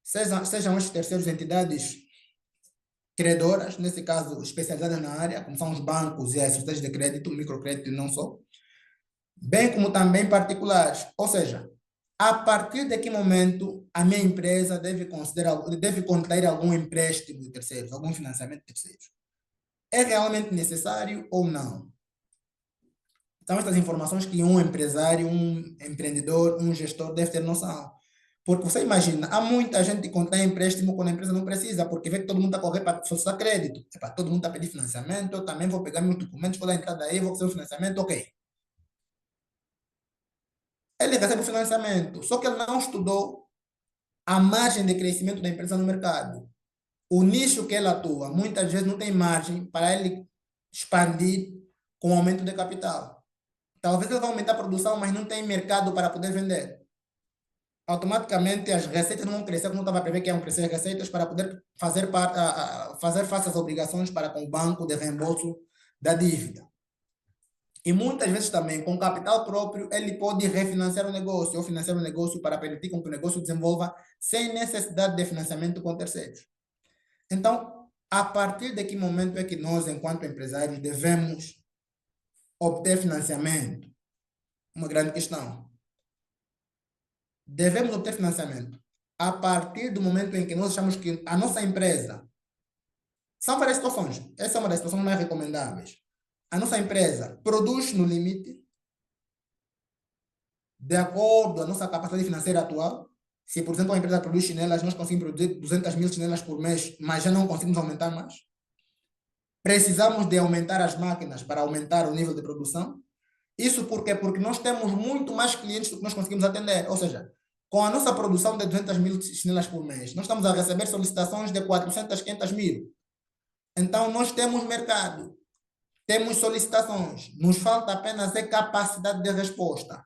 Sejam estes terceiros entidades credoras, nesse caso especializadas na área, como são os bancos e as sociedades de crédito, microcrédito e não só, bem como também particulares. Ou seja, a partir de que momento a minha empresa deve contrair algum empréstimo de terceiros, algum financiamento de terceiros? É realmente necessário ou não? São estas informações que um empresário, um empreendedor, um gestor deve ter noção. Porque você imagina, há muita gente que contrai empréstimo quando a empresa não precisa, porque vê que todo mundo está a correr para solicitar crédito. Todo mundo está a pedir financiamento, eu também vou pegar meus documentos, vou dar entrada aí, vou fazer o financiamento, ok. Ele recebe o financiamento, só que ele não estudou a margem de crescimento da empresa no mercado. O nicho que ele atua, muitas vezes não tem margem para ele expandir com o aumento de capital. Talvez ele vá aumentar a produção, mas não tem mercado para poder vender. Automaticamente as receitas não vão crescer, como estava a prever que iam crescer as receitas para poder fazer face às obrigações para com o banco de reembolso da dívida. E muitas vezes também, com capital próprio, ele pode refinanciar o negócio ou financiar o negócio para permitir com que o negócio desenvolva sem necessidade de financiamento com terceiros. Então, a partir de que momento é que nós, enquanto empresários, devemos obter financiamento? Uma grande questão. Devemos obter financiamento a partir do momento em que nós achamos que a nossa empresa... São várias situações. Essa é uma das situações mais recomendáveis. A nossa empresa produz no limite, de acordo com a nossa capacidade financeira atual. Se, por exemplo, a empresa produz chinelas, nós conseguimos produzir 200 mil chinelas por mês, mas já não conseguimos aumentar mais. Precisamos de aumentar as máquinas para aumentar o nível de produção. Isso por quê? Porque nós temos muito mais clientes do que nós conseguimos atender. Ou seja, com a nossa produção de 200 mil chinelas por mês, nós estamos a receber solicitações de 400, 500 mil. Então, nós temos mercado. temos solicitações, nos falta apenas a capacidade de resposta.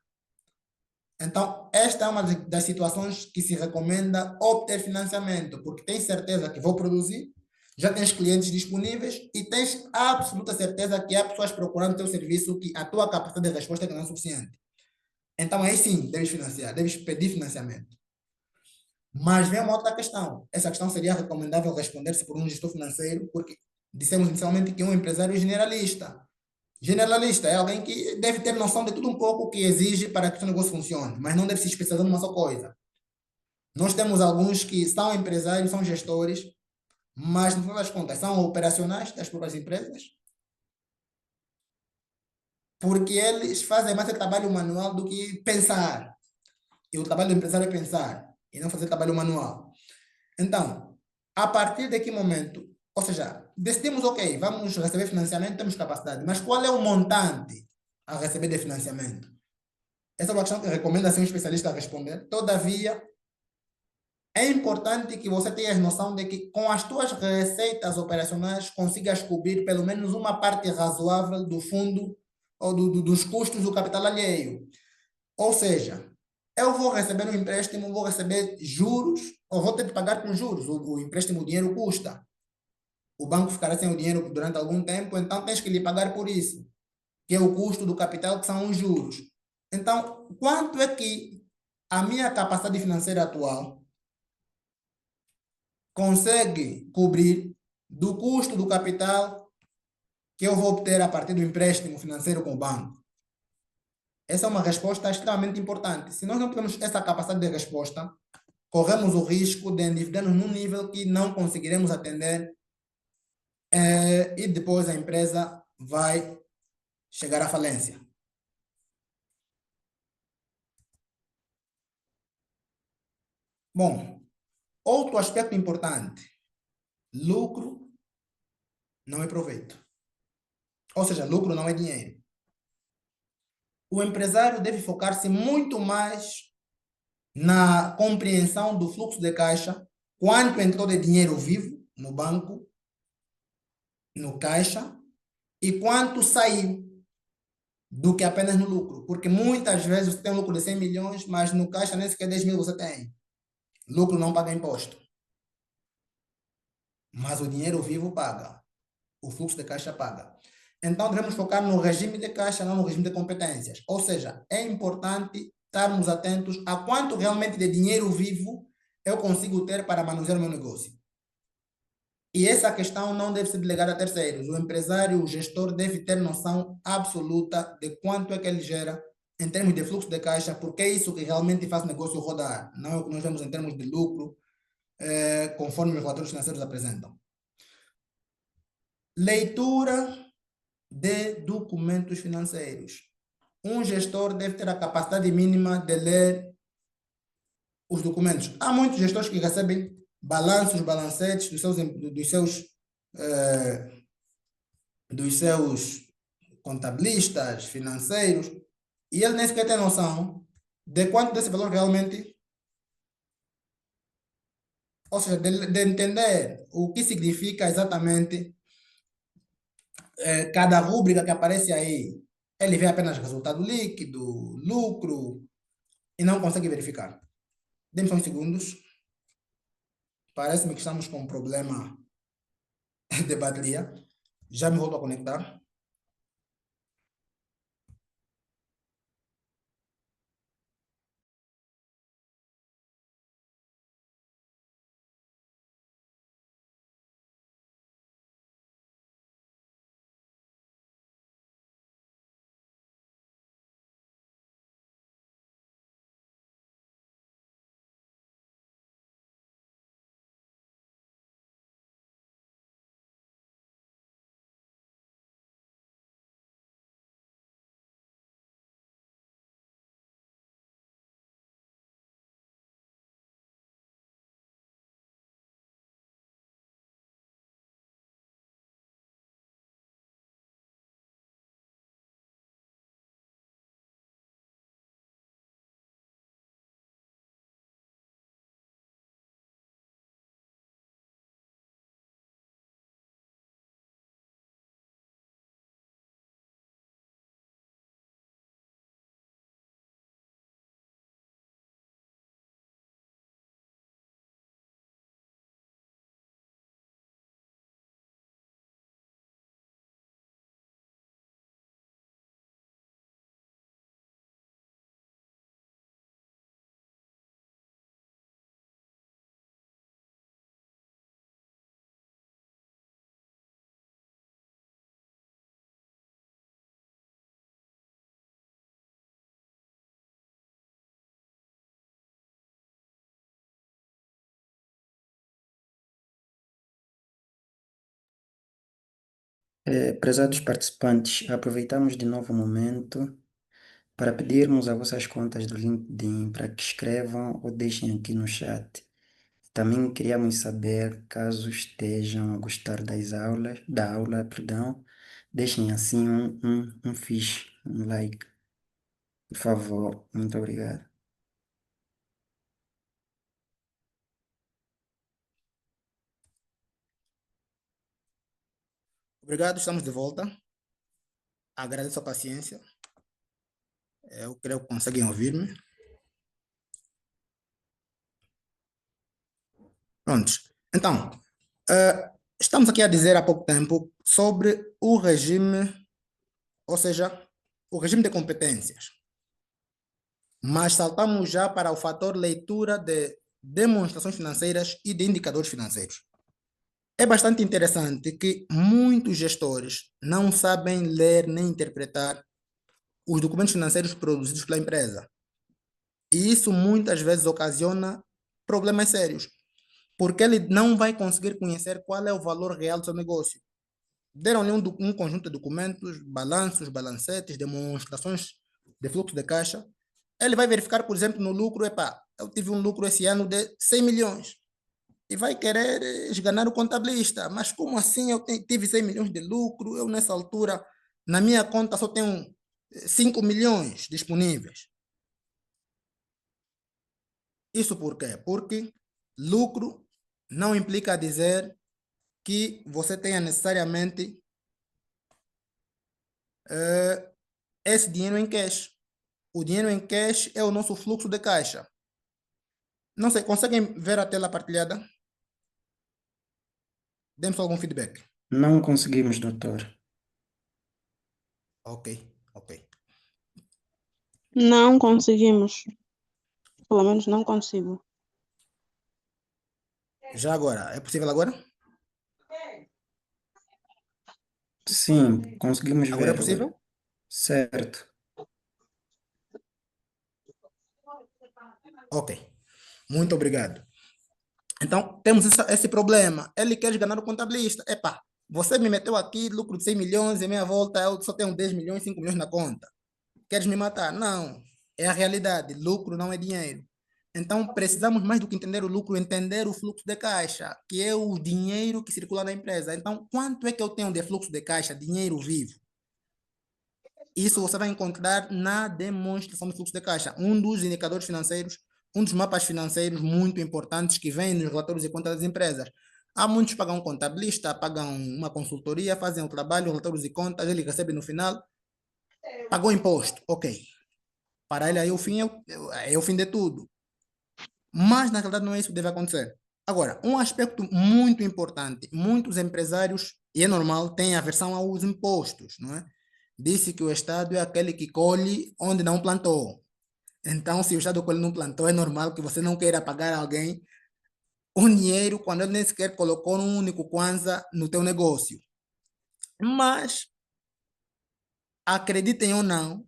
Então, esta é uma das situações que se recomenda obter financiamento, porque tens certeza que vou produzir, já tens clientes disponíveis e tens absoluta certeza que há pessoas procurando o teu serviço, que a tua capacidade de resposta não é suficiente. Então, aí sim, deves financiar, deves pedir financiamento. Mas vem uma outra questão. Essa questão seria recomendável responder-se por um gestor financeiro, porque dissemos inicialmente que é um empresário generalista. Generalista é alguém que deve ter noção de tudo um pouco que exige para que o seu negócio funcione, mas não deve se especializar numa só coisa. Nós temos alguns que são empresários, são gestores, mas no final das contas são operacionais das próprias empresas, porque eles fazem mais trabalho manual do que pensar. E o trabalho do empresário é pensar e não fazer trabalho manual. Então, a partir de que momento, ou seja, decidimos, ok, vamos receber financiamento, temos capacidade, mas qual é o montante a receber de financiamento? Essa é uma questão que recomenda ser um especialista a responder. Todavia, é importante que você tenha noção de que com as tuas receitas operacionais consigas cobrir pelo menos uma parte razoável do fundo ou dos custos do capital alheio. Ou seja, eu vou receber um empréstimo, vou receber juros, ou vou ter que pagar com juros. O empréstimo, o dinheiro custa. O banco ficará sem o dinheiro durante algum tempo, então tens que lhe pagar por isso, que é o custo do capital, que são os juros. Então, quanto é que a minha capacidade financeira atual consegue cobrir do custo do capital que eu vou obter a partir do empréstimo financeiro com o banco? Essa é uma resposta extremamente importante. Se nós não temos essa capacidade de resposta, corremos o risco de endividarmos num nível que não conseguiremos atender, e depois a empresa vai chegar à falência. Bom, outro aspecto importante: lucro não é proveito. Ou seja, lucro não é dinheiro. O empresário deve focar-se muito mais na compreensão do fluxo de caixa, quanto entrou de dinheiro vivo no banco, no caixa, e quanto saiu, do que apenas no lucro. Porque muitas vezes você tem um lucro de 100 milhões, mas no caixa nem sequer 10 mil você tem. Lucro não paga imposto. Mas o dinheiro vivo paga. O fluxo de caixa paga. Então, devemos focar no regime de caixa, não no regime de competências. Ou seja, é importante estarmos atentos a quanto realmente de dinheiro vivo eu consigo ter para manusear o meu negócio. E essa questão não deve ser delegada a terceiros. O empresário, o gestor, deve ter noção absoluta de quanto é que ele gera em termos de fluxo de caixa, porque é isso que realmente faz o negócio rodar, não é o que nós vemos em termos de lucro, conforme os relatórios financeiros apresentam. Leitura de documentos financeiros. Um gestor deve ter a capacidade mínima de ler os documentos. Há muitos gestores que recebem balanços, balancetes dos seus contabilistas, financeiros, e ele nem sequer tem noção de quanto desse valor realmente, ou seja, de entender o que significa exatamente cada rúbrica que aparece aí. Ele vê apenas resultado líquido, lucro, e não consegue verificar. Dê-me só uns segundos. Parece-me que estamos com um problema de bateria. Já me volto a conectar. Prezados participantes, aproveitamos de novo o momento para pedirmos as vossas contas do LinkedIn para que escrevam ou deixem aqui no chat. Também queríamos saber, caso estejam a gostar da aula, perdão, deixem assim um fixe, um like, por favor. Muito obrigado. Obrigado, estamos de volta. Agradeço a paciência. Eu creio que conseguem ouvir-me. Prontos. Então, estamos aqui a dizer há pouco tempo sobre o regime, ou seja, o regime de competências. Mas saltamos já para o fator leitura de demonstrações financeiras e de indicadores financeiros. É bastante interessante que muitos gestores não sabem ler nem interpretar os documentos financeiros produzidos pela empresa. E isso muitas vezes ocasiona problemas sérios, porque ele não vai conseguir conhecer qual é o valor real do seu negócio. Deram-lhe um conjunto de documentos, balanços, balancetes, demonstrações de fluxo de caixa. Ele vai verificar, por exemplo, no lucro, eu tive um lucro esse ano de 100 milhões. E vai querer esganar o contabilista. Mas como assim eu tive 100 milhões de lucro? Eu, nessa altura, na minha conta só tenho 5 milhões disponíveis. Isso por quê? Porque lucro não implica dizer que você tenha necessariamente esse dinheiro em cash. O dinheiro em cash é o nosso fluxo de caixa. Não sei, conseguem ver a tela partilhada? Dê-me só algum feedback. Não conseguimos, doutor. Ok, ok. Não conseguimos. Pelo menos não consigo. Já agora, é possível agora? Sim, conseguimos Agora é ver possível? agora. Certo. Ok, muito obrigado. Então, temos esse problema. Ele quer esganar o contabilista. Você me meteu aqui lucro de 100 milhões e minha volta eu só tenho 10 milhões, 5 milhões na conta. Queres me matar? Não. É a realidade. Lucro não é dinheiro. Então, precisamos mais do que entender o lucro, entender o fluxo de caixa, que é o dinheiro que circula na empresa. Então, quanto é que eu tenho de fluxo de caixa, dinheiro vivo? Isso você vai encontrar na demonstração do fluxo de caixa. Um dos indicadores financeiros, um dos mapas financeiros muito importantes que vem nos relatórios de contas das empresas. Há muitos que pagam um contabilista, pagam uma consultoria, fazem o trabalho, relatórios de contas, ele recebe no final, pagou imposto, ok. Para ele aí o fim é o fim de tudo. Mas na realidade não é isso que deve acontecer. Agora, um aspecto muito importante, muitos empresários, e é normal, têm aversão aos impostos, não é? Disse que o Estado é aquele que colhe onde não plantou. Então, se o Estado colhe não plantou, é normal que você não queira pagar alguém um dinheiro quando ele nem sequer colocou um único kwanza no teu negócio. Mas, acreditem ou não,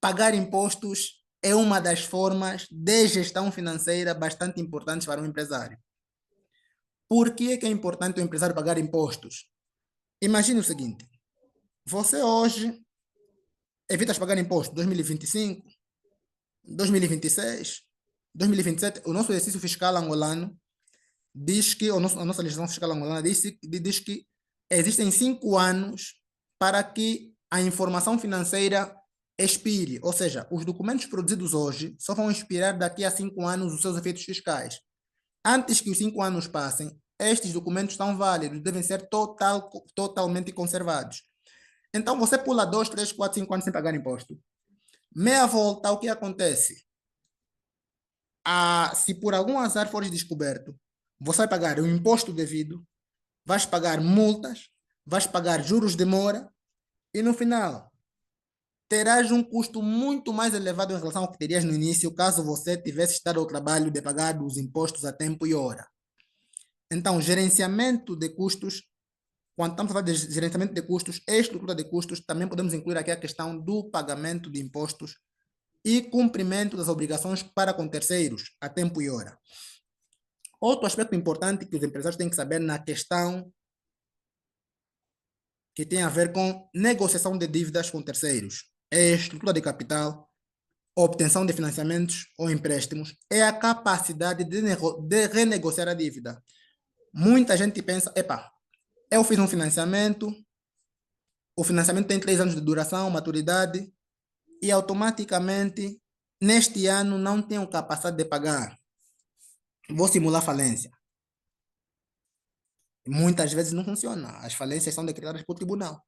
pagar impostos é uma das formas de gestão financeira bastante importantes para um empresário. Por que é importante o empresário pagar impostos? Imagine o seguinte, você hoje evita pagar imposto 2025, 2026, 2027, o nosso exercício fiscal angolano diz que, a nossa legislação fiscal angolana diz que existem 5 anos para que a informação financeira expire, ou seja, os documentos produzidos hoje só vão expirar daqui a 5 anos os seus efeitos fiscais. Antes que os 5 anos passem, estes documentos estão válidos, devem ser totalmente conservados. Então, você pula 2, 3, 4, 5 anos sem pagar imposto. Meia volta, o que acontece? Se por algum azar fores descoberto, você vai pagar o imposto devido, vais pagar multas, vais pagar juros de mora e no final terás um custo muito mais elevado em relação ao que terias no início caso você tivesse estado ao trabalho de pagar os impostos a tempo e hora. Então, gerenciamento de custos, quando estamos a falar de gerenciamento de custos, estrutura de custos, também podemos incluir aqui a questão do pagamento de impostos e cumprimento das obrigações para com terceiros a tempo e hora. Outro aspecto importante que os empresários têm que saber na questão que tem a ver com negociação de dívidas com terceiros. É estrutura de capital, obtenção de financiamentos ou empréstimos, é a capacidade de renegociar a dívida. Muita gente pensa, epa, eu fiz um financiamento, o financiamento tem 3 anos de duração, maturidade, e automaticamente, neste ano, não tenho capacidade de pagar. Vou simular falência. Muitas vezes não funciona. As falências são decretadas por tribunal.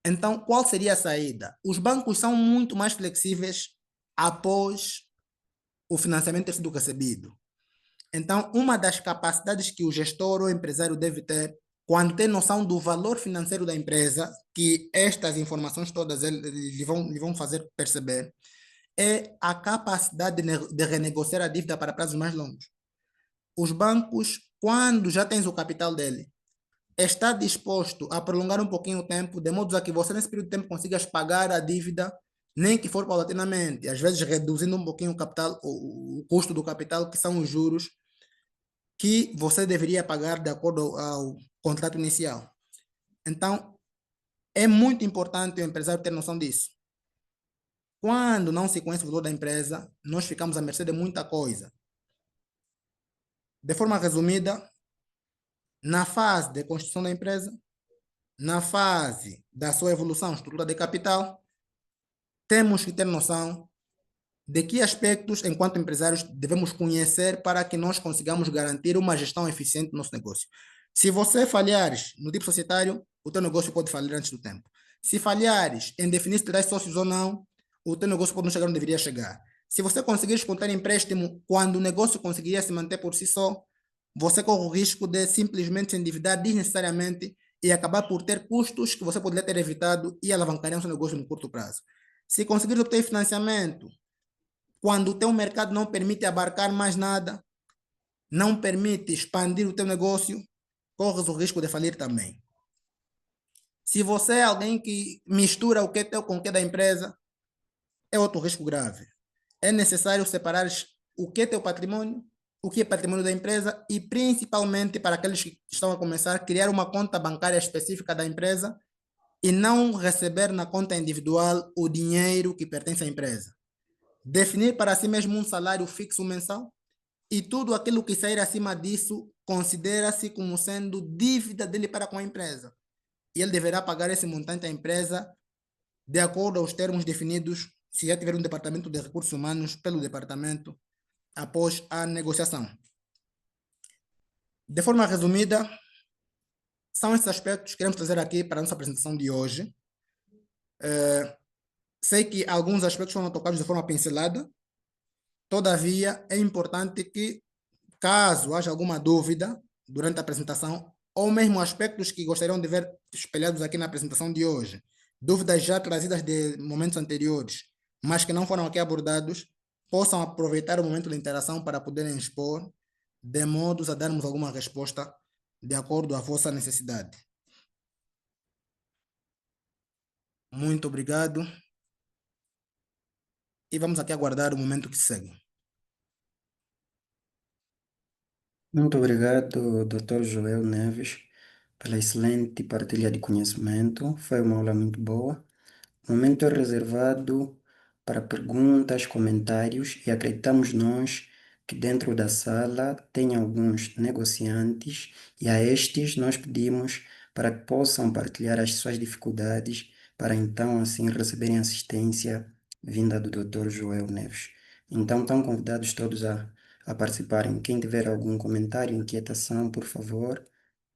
Então, qual seria a saída? Os bancos são muito mais flexíveis após o financiamento ter sido recebido. Então, uma das capacidades que o gestor ou empresário deve ter, quando tem noção do valor financeiro da empresa, que estas informações todas lhe vão fazer perceber, é a capacidade de renegociar a dívida para prazos mais longos. Os bancos, quando já tens o capital dele, está disposto a prolongar um pouquinho o tempo, de modo a que você, nesse período de tempo, consigas pagar a dívida, nem que for paulatinamente, às vezes reduzindo um pouquinho o capital, o custo do capital, que são os juros que você deveria pagar de acordo ao contrato inicial. Então, é muito importante o empresário ter noção disso. Quando não se conhece o valor da empresa, nós ficamos à mercê de muita coisa. De forma resumida, na fase de construção da empresa, na fase da sua evolução, estrutura de capital, temos que ter noção de que aspectos, enquanto empresários, devemos conhecer para que nós consigamos garantir uma gestão eficiente do nosso negócio. Se você falhares no tipo societário, o teu negócio pode falir antes do tempo. Se falhares em definir se terás sócios ou não, o teu negócio pode não chegar onde deveria chegar. Se você conseguires contar empréstimo quando o negócio conseguiria se manter por si só, você corre o risco de simplesmente se endividar desnecessariamente e acabar por ter custos que você poderia ter evitado e alavancariam seu negócio no curto prazo. Se conseguires obter financiamento quando o teu mercado não permite abarcar mais nada, não permite expandir o teu negócio, corres o risco de falir também. Se você é alguém que mistura o que é teu com o que é da empresa, é outro risco grave. É necessário separar o que é teu patrimônio, o que é patrimônio da empresa e, principalmente, para aqueles que estão a começar, criar uma conta bancária específica da empresa e não receber na conta individual o dinheiro que pertence à empresa. Definir para si mesmo um salário fixo mensal e tudo aquilo que sair acima disso considera-se como sendo dívida dele para com a empresa. E ele deverá pagar esse montante à empresa de acordo aos termos definidos, se já tiver um departamento de recursos humanos, pelo departamento, após a negociação. De forma resumida, são esses aspectos que queremos trazer aqui para a nossa apresentação de hoje. Sei que alguns aspectos foram tocados de forma pincelada, todavia é importante que, caso haja alguma dúvida durante a apresentação, ou mesmo aspectos que gostariam de ver espelhados aqui na apresentação de hoje, dúvidas já trazidas de momentos anteriores, mas que não foram aqui abordados, possam aproveitar o momento da interação para poderem expor, de modo a darmos alguma resposta de acordo à vossa necessidade. Muito obrigado. E vamos aqui aguardar o momento que segue. Muito obrigado, Dr. Joel Neves, pela excelente partilha de conhecimento. Foi uma aula muito boa. O momento é reservado para perguntas, comentários e acreditamos nós que dentro da sala tem alguns negociantes e a estes nós pedimos para que possam partilhar as suas dificuldades para então assim receberem assistência vinda do Dr. Joel Neves. Então estão convidados todos a participarem. Quem tiver algum comentário, inquietação, por favor,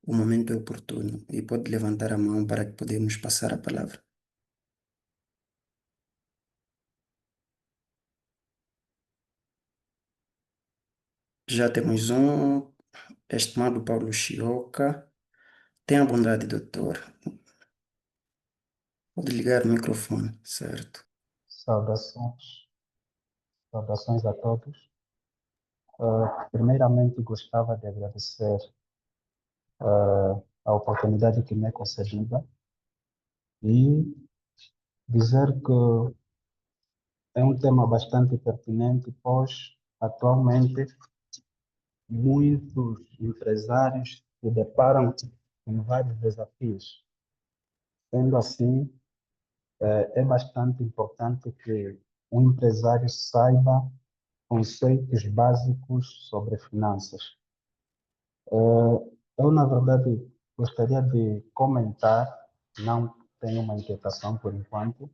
o momento é oportuno e pode levantar a mão para que podemos passar a palavra. Já temos um, estimado Paulo Chioca. Tenha bondade, doutor. Pode ligar o microfone, certo? Saudações, saudações a todos. Primeiramente, gostava de agradecer a oportunidade que me é concedida e dizer que é um tema bastante pertinente, pois atualmente muitos empresários se deparam com vários desafios. Sendo assim, é bastante importante que o empresário saiba conceitos básicos sobre finanças. Eu, na verdade, gostaria de comentar, não tenho uma inquietação por enquanto,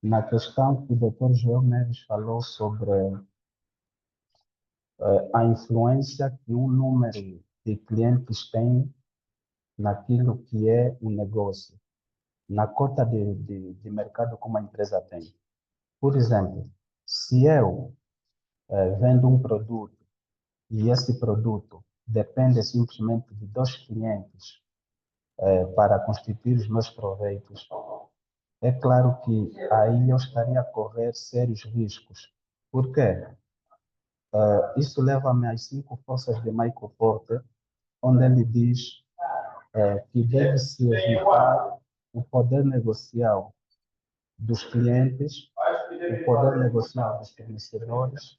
na questão que o Dr. João Neves falou sobre a influência que um número de clientes tem naquilo que é o negócio, na cota de mercado que uma empresa tem. Por exemplo, se eu vendo um produto e esse produto depende simplesmente de 2 clientes para constituir os meus proveitos, é claro que aí eu estaria a correr sérios riscos. Por quê? Isso leva-me às 5 forças de Michael Porter, onde ele diz que deve-se evitar o poder negocial dos clientes, o poder negocial dos fornecedores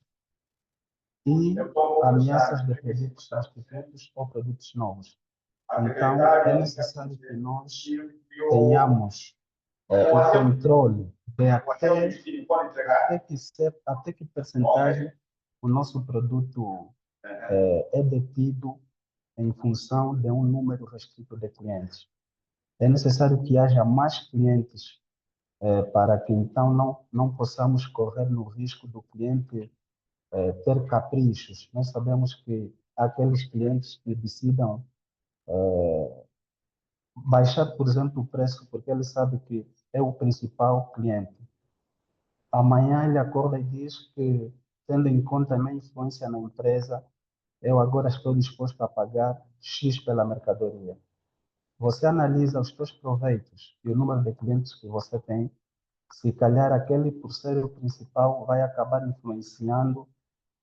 e ameaças de produtos substitutos ou produtos novos. Então, é necessário que nós tenhamos o controle de até que percentagem o nosso produto é detido em função de um número restrito de clientes. É necessário que haja mais clientes para que então não possamos correr no risco do cliente ter caprichos. Nós sabemos que aqueles clientes que decidam baixar, por exemplo, o preço, porque ele sabe que é o principal cliente. Amanhã ele acorda e diz que, tendo em conta a minha influência na empresa, eu agora estou disposto a pagar X pela mercadoria. Você analisa os seus proveitos e o número de clientes que você tem, se calhar aquele por ser o principal vai acabar influenciando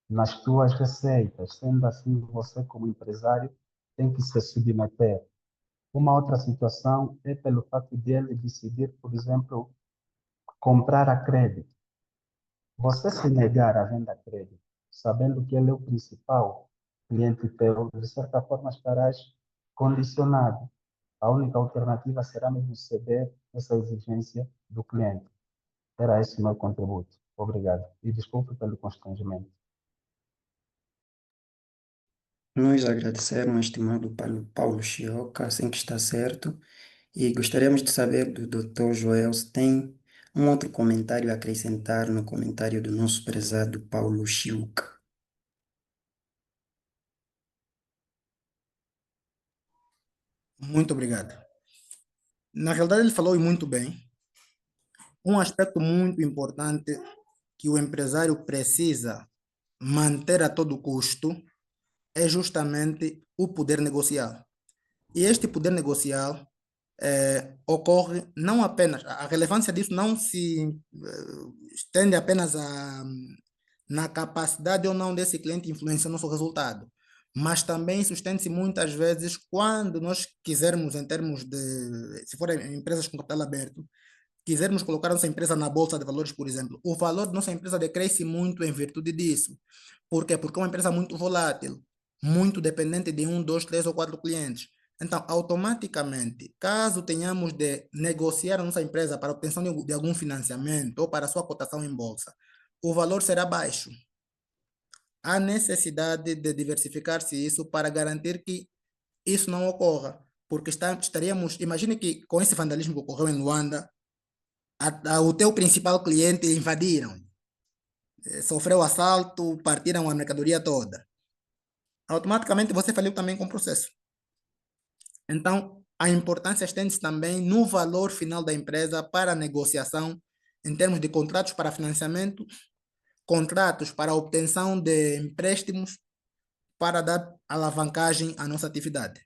nas tuas receitas. Sendo assim, você como empresário tem que se submeter. Uma outra situação é pelo fato de ele decidir, por exemplo, comprar a crédito. Você se negar a venda a crédito, sabendo que ele é o principal cliente teu, de certa forma estarás condicionado. A única alternativa será mesmo ceder essa exigência do cliente. Era esse o meu contributo. Obrigado. E desculpe pelo constrangimento. Nós agradecemos, estimado Paulo Chioca, assim que está certo, e gostaríamos de saber do Dr. Joel se tem um outro comentário a acrescentar no comentário do nosso prezado Paulo Chioca. Muito obrigado. Na realidade, ele falou e muito bem. Um aspecto muito importante que o empresário precisa manter a todo custo é justamente o poder negocial. E este poder negocial ocorre não apenas, a relevância disso não se estende apenas na capacidade ou não desse cliente influenciar nosso resultado, mas também sustenta-se muitas vezes quando nós quisermos, em termos de, se forem empresas com capital aberto, quisermos colocar nossa empresa na bolsa de valores, por exemplo, o valor da nossa empresa decresce muito em virtude disso. Por quê? Porque é uma empresa muito volátil, muito dependente de 1, 2, 3 ou 4 clientes. Então, automaticamente, caso tenhamos de negociar a nossa empresa para a obtenção de algum financiamento ou para a sua cotação em bolsa, o valor será baixo. Há necessidade de diversificar-se isso para garantir que isso não ocorra, porque estaríamos, imagine que com esse vandalismo que ocorreu em Luanda, o teu principal cliente invadiram, sofreu assalto, partiram a mercadoria toda. Automaticamente você faliu também com o processo. Então, a importância estende-se também no valor final da empresa para a negociação em termos de contratos para financiamento, contratos para a obtenção de empréstimos para dar alavancagem à nossa atividade.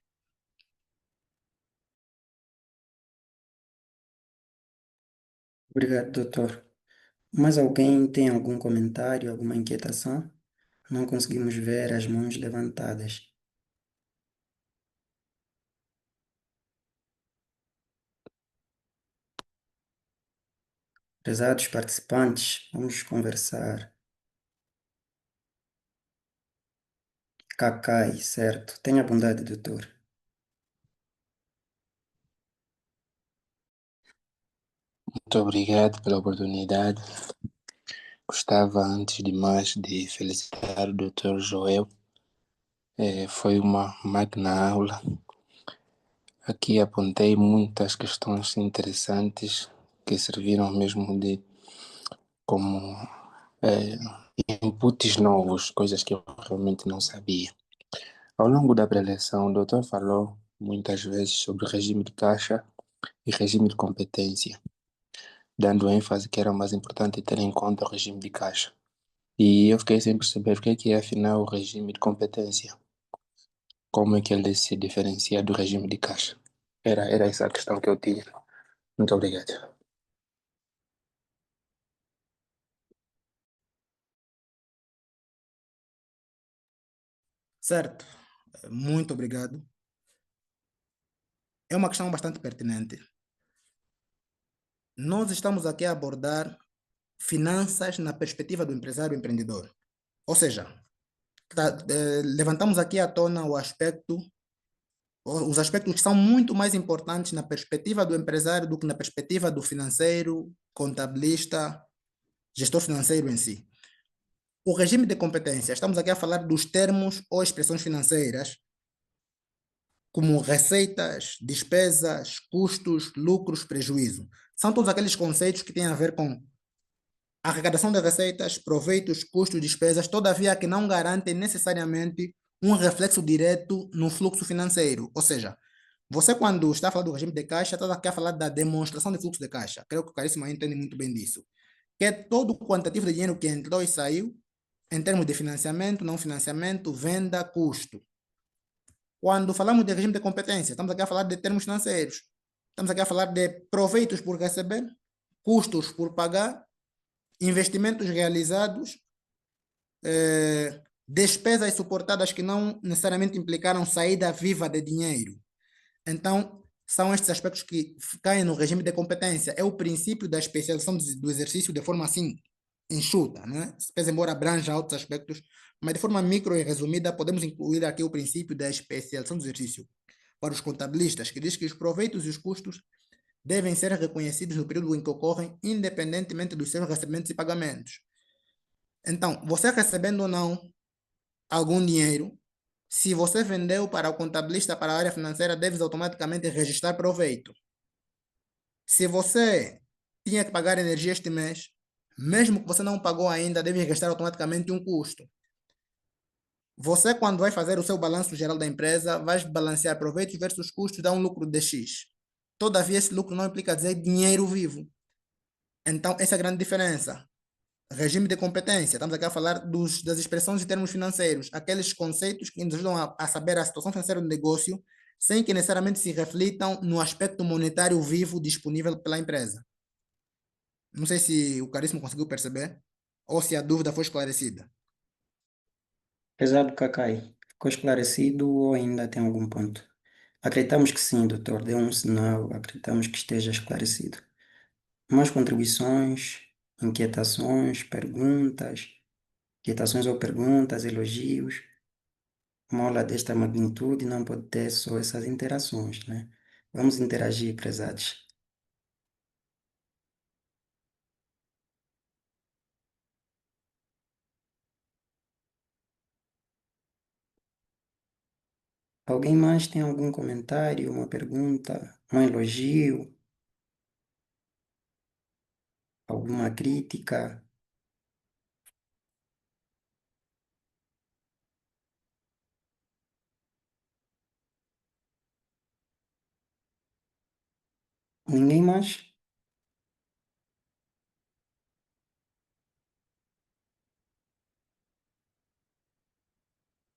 Obrigado, doutor. Mais alguém tem algum comentário, alguma inquietação? Não conseguimos ver as mãos levantadas. Prezados participantes, vamos conversar. Cacai, certo. Tenha bondade, doutor. Muito obrigado pela oportunidade. Gostava, antes de mais, de felicitar o Dr. Joel. Foi uma magna aula. Aqui apontei muitas questões interessantes que serviram mesmo de como inputs novos, coisas que eu realmente não sabia. Ao longo da preleção, o doutor falou muitas vezes sobre regime de caixa e regime de competência, dando ênfase que era mais importante ter em conta o regime de caixa. E eu fiquei sem perceber o que é afinal o regime de competência. Como é que ele se diferencia do regime de caixa? Era essa a questão que eu tinha. Muito obrigado. Certo, muito obrigado. É uma questão bastante pertinente. Nós estamos aqui a abordar finanças na perspectiva do empresário empreendedor. Ou seja, levantamos aqui à tona os aspectos que são muito mais importantes na perspectiva do empresário do que na perspectiva do financeiro, contabilista, gestor financeiro em si. O regime de competência, estamos aqui a falar dos termos ou expressões financeiras, como receitas, despesas, custos, lucros, prejuízo. São todos aqueles conceitos que têm a ver com arrecadação de receitas, proveitos, custos, despesas, todavia que não garantem necessariamente um reflexo direto no fluxo financeiro. Ou seja, você quando está a falar do regime de caixa, está aqui a falar da demonstração de fluxo de caixa. Creio que o Caríssimo aí entende muito bem disso. Que é todo o quantitativo de dinheiro que entrou e saiu, em termos de financiamento, não financiamento, venda, custo. Quando falamos de regime de competência, estamos aqui a falar de termos financeiros. Estamos aqui a falar de proveitos por receber, custos por pagar, investimentos realizados, despesas suportadas que não necessariamente implicaram saída viva de dinheiro. Então, são estes aspectos que caem no regime de competência. É o princípio da especialização do exercício de forma assim enxuta, né? Pese embora abranja outros aspectos, mas de forma micro e resumida, podemos incluir aqui o princípio da especialização do exercício para os contabilistas, que diz que os proveitos e os custos devem ser reconhecidos no período em que ocorrem, independentemente dos seus recebimentos e pagamentos. Então, você recebendo ou não algum dinheiro, se você vendeu para o contabilista, para a área financeira, deves automaticamente registrar proveito. Se você tinha que pagar energia este mês, mesmo que você não pagou ainda, deve registrar automaticamente um custo. Você, quando vai fazer o seu balanço geral da empresa, vai balancear proveitos versus custos, dá um lucro de X. Todavia, esse lucro não implica dizer dinheiro vivo. Então, essa é a grande diferença. Regime de competência, estamos aqui a falar das expressões em termos financeiros, aqueles conceitos que nos ajudam a saber a situação financeira do negócio, sem que necessariamente se reflitam no aspecto monetário vivo disponível pela empresa. Não sei se o Caríssimo conseguiu perceber, ou se a dúvida foi esclarecida. Prezado Cacai, ficou esclarecido ou ainda tem algum ponto? Acreditamos que sim, doutor, deu um sinal, acreditamos que esteja esclarecido. Mais contribuições, inquietações, perguntas, inquietações ou perguntas, elogios. Uma aula desta magnitude não pode ter só essas interações, né? Vamos interagir, prezados. Alguém mais tem algum comentário, uma pergunta, um elogio, alguma crítica? Ninguém mais?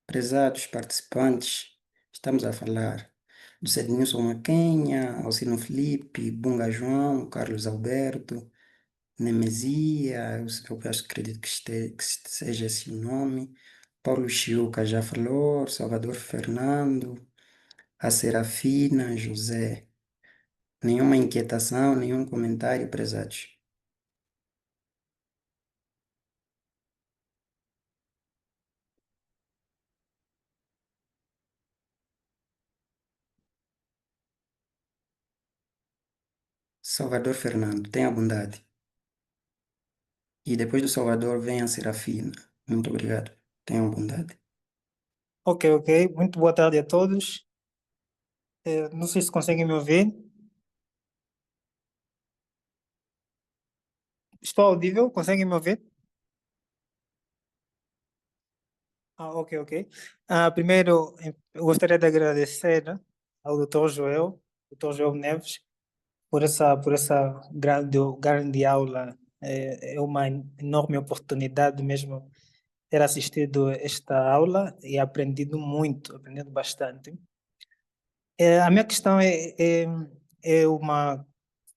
Prezados participantes, estamos a falar do Sednilson Maquenha, Alcino Felipe, Bunga João, Carlos Alberto, Nemesia, eu acho, acredito que seja esse o nome, Paulo Chiuca já falou, Salvador Fernando, a Serafina, José. Nenhuma inquietação, nenhum comentário, prezados. Salvador Fernando, tenha bondade. E depois do Salvador vem a Serafina. Muito obrigado. Tenham bondade. Ok. Muito boa tarde a todos. Não sei se conseguem me ouvir. Estou audível? Conseguem me ouvir? Ok. Primeiro, eu gostaria de agradecer, né, ao Dr. Joel Neves, por essa grande aula. É uma enorme oportunidade mesmo ter assistido esta aula e aprendido bastante. A minha questão é uma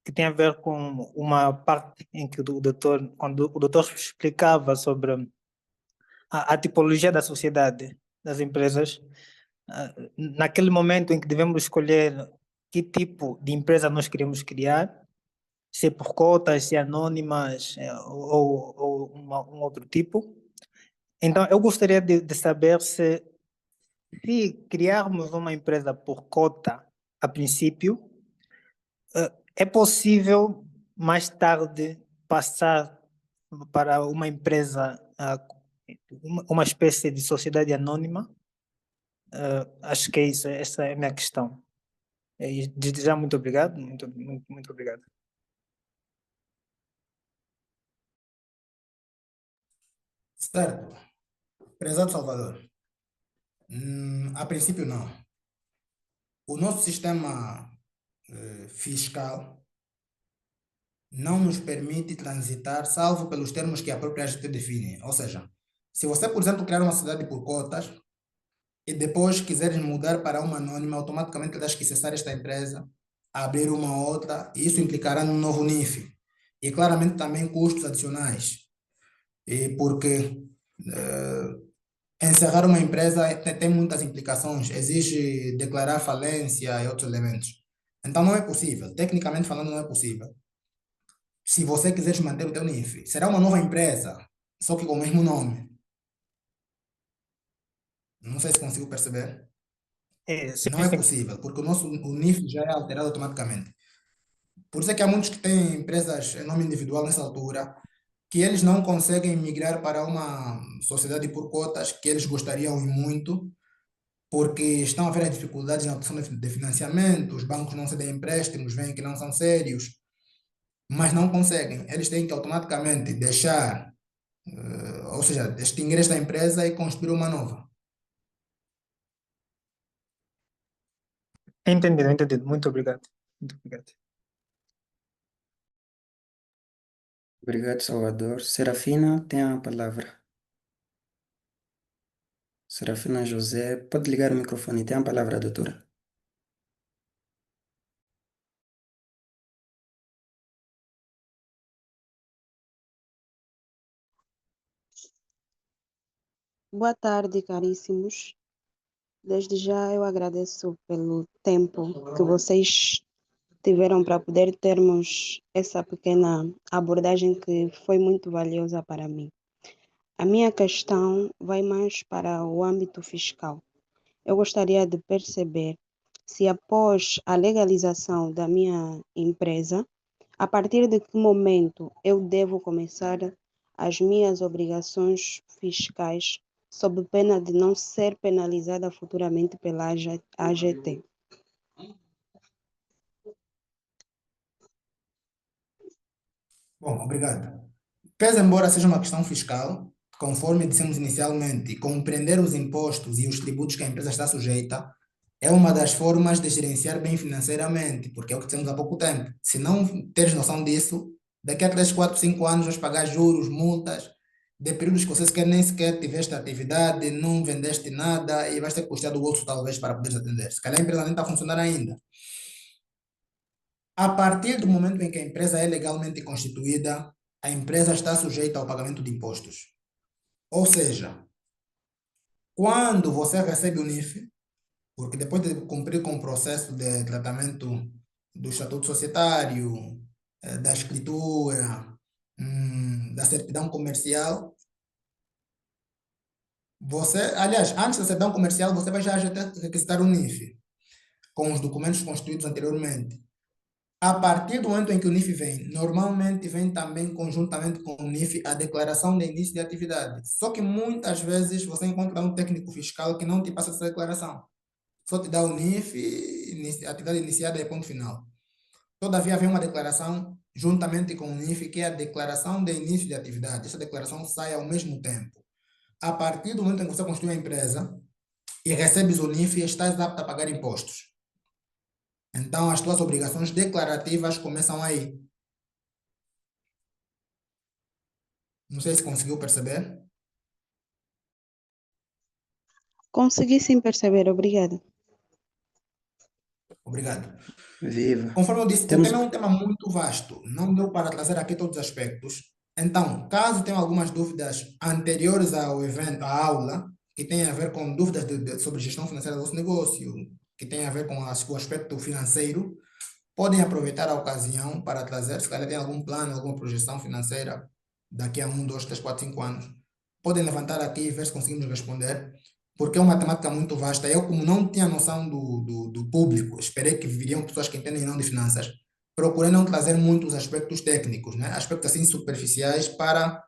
que tem a ver com uma parte em que quando o doutor explicava sobre a tipologia da sociedade, das empresas, naquele momento em que devemos escolher que tipo de empresa nós queremos criar, se é por cotas, se é anônimas, ou um outro tipo. Então, eu gostaria de saber se criarmos uma empresa por cota, a princípio, é possível mais tarde passar para uma empresa, uma espécie de sociedade anônima? Acho que é isso, essa é a minha questão. E desde já, muito obrigado, muito obrigado. Certo. Prezado Salvador, a princípio não. O nosso sistema fiscal não nos permite transitar, salvo pelos termos que a própria AGT define. Ou seja, se você, por exemplo, criar uma sociedade por cotas e depois quiseres mudar para uma anônima, automaticamente terás que cessar esta empresa, abrir uma outra, e isso implicará num novo NIF. E claramente também custos adicionais. E porque encerrar uma empresa tem muitas implicações, exige declarar falência e outros elementos. Então não é possível, tecnicamente falando não é possível. Se você quiser manter o teu NIF, será uma nova empresa, só que com o mesmo nome. Não sei se consigo perceber. Sim, Não é sim. possível, porque o NIF já é alterado automaticamente. Por isso é que há muitos que têm empresas em nome individual nessa altura, que eles não conseguem migrar para uma sociedade por cotas, que eles gostariam e muito, porque estão a ver as dificuldades na obtenção de financiamento, os bancos não cedem empréstimos, veem que não são sérios, mas não conseguem. Eles têm que automaticamente deixar, ou seja, extinguir esta empresa e construir uma nova. Entendido. Muito obrigado. Muito obrigado. Obrigado, Salvador. Serafina, tem a palavra. Serafina José, pode ligar o microfone. Tem a palavra, doutora. Boa tarde, caríssimos. Desde já eu agradeço pelo tempo que vocês tiveram para poder termos essa pequena abordagem que foi muito valiosa para mim. A minha questão vai mais para o âmbito fiscal. Eu gostaria de perceber se após a legalização da minha empresa, a partir de que momento eu devo começar as minhas obrigações fiscais sob pena de não ser penalizada futuramente pela AGT. Bom, obrigado. Pese embora seja uma questão fiscal, conforme dissemos inicialmente, compreender os impostos e os tributos que a empresa está sujeita é uma das formas de gerenciar bem financeiramente, porque é o que temos há pouco tempo. Se não teres noção disso, daqui a 3, 4, 5 anos vais pagar juros, multas, de períodos que você sequer, nem sequer tiveste atividade, não vendeste nada e vais ter que custar do bolso talvez para poderes atender. Se calhar a empresa nem está a funcionar ainda. A partir do momento em que a empresa é legalmente constituída, a empresa está sujeita ao pagamento de impostos. Ou seja, quando você recebe o NIF, porque depois de cumprir com o processo de tratamento do estatuto societário, da escritura, da certidão comercial, aliás, antes da certidão comercial, você vai já requisitar o NIF, com os documentos constituídos anteriormente. A partir do momento em que o NIF vem, normalmente vem também conjuntamente com o NIF a declaração de início de atividade. Só que muitas vezes você encontra um técnico fiscal que não te passa essa declaração. Só te dá o NIF, atividade iniciada e ponto final. Todavia, vem uma declaração juntamente com o NIF, que é a declaração de início de atividade. Essa declaração sai ao mesmo tempo. A partir do momento em que você constitui a empresa e recebes o NIF, estás apto a pagar impostos. Então, as tuas obrigações declarativas começam aí. Não sei se conseguiu perceber. Consegui sim perceber, obrigada. Obrigado. Viva. Conforme eu disse, o Temos, tema é um tema muito vasto. Não deu para trazer aqui todos os aspectos. Então, caso tenham algumas dúvidas anteriores ao evento, à aula, que tenham a ver com dúvidas sobre gestão financeira do nosso negócio, que tenham a ver com o aspecto financeiro, podem aproveitar a ocasião para trazer, se calhar tem algum plano, alguma projeção financeira daqui a 1, 2, 3, 4, 5 anos. Podem levantar aqui e ver se conseguimos responder, porque é uma temática muito vasta. Eu, como não tinha noção do público, esperei que viriam pessoas que entendem não de finanças, procurei não trazer muitos aspectos técnicos, né? Aspectos assim superficiais para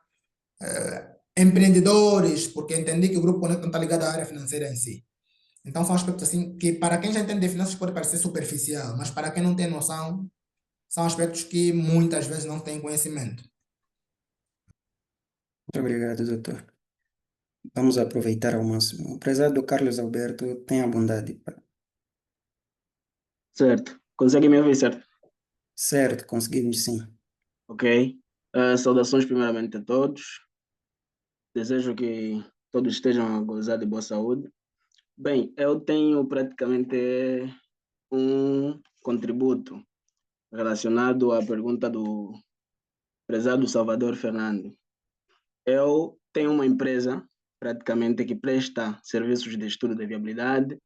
empreendedores, porque entendi que o Grupo Conecta não está ligado à área financeira em si. Então, são aspectos assim que, para quem já entende de finanças, pode parecer superficial, mas para quem não tem noção, são aspectos que muitas vezes não têm conhecimento. muito obrigado, doutor. Vamos aproveitar ao máximo. O prezado Carlos Alberto, tenha a bondade. Certo. Consegue me ouvir, certo? Certo, conseguimos sim. Ok. Saudações primeiramente a todos. Desejo que todos estejam a gozar de boa saúde. Bem, eu tenho praticamente um contributo relacionado à pergunta do prezado Salvador Fernando. Eu tenho uma empresa praticamente que presta serviços de estudo de viabilidade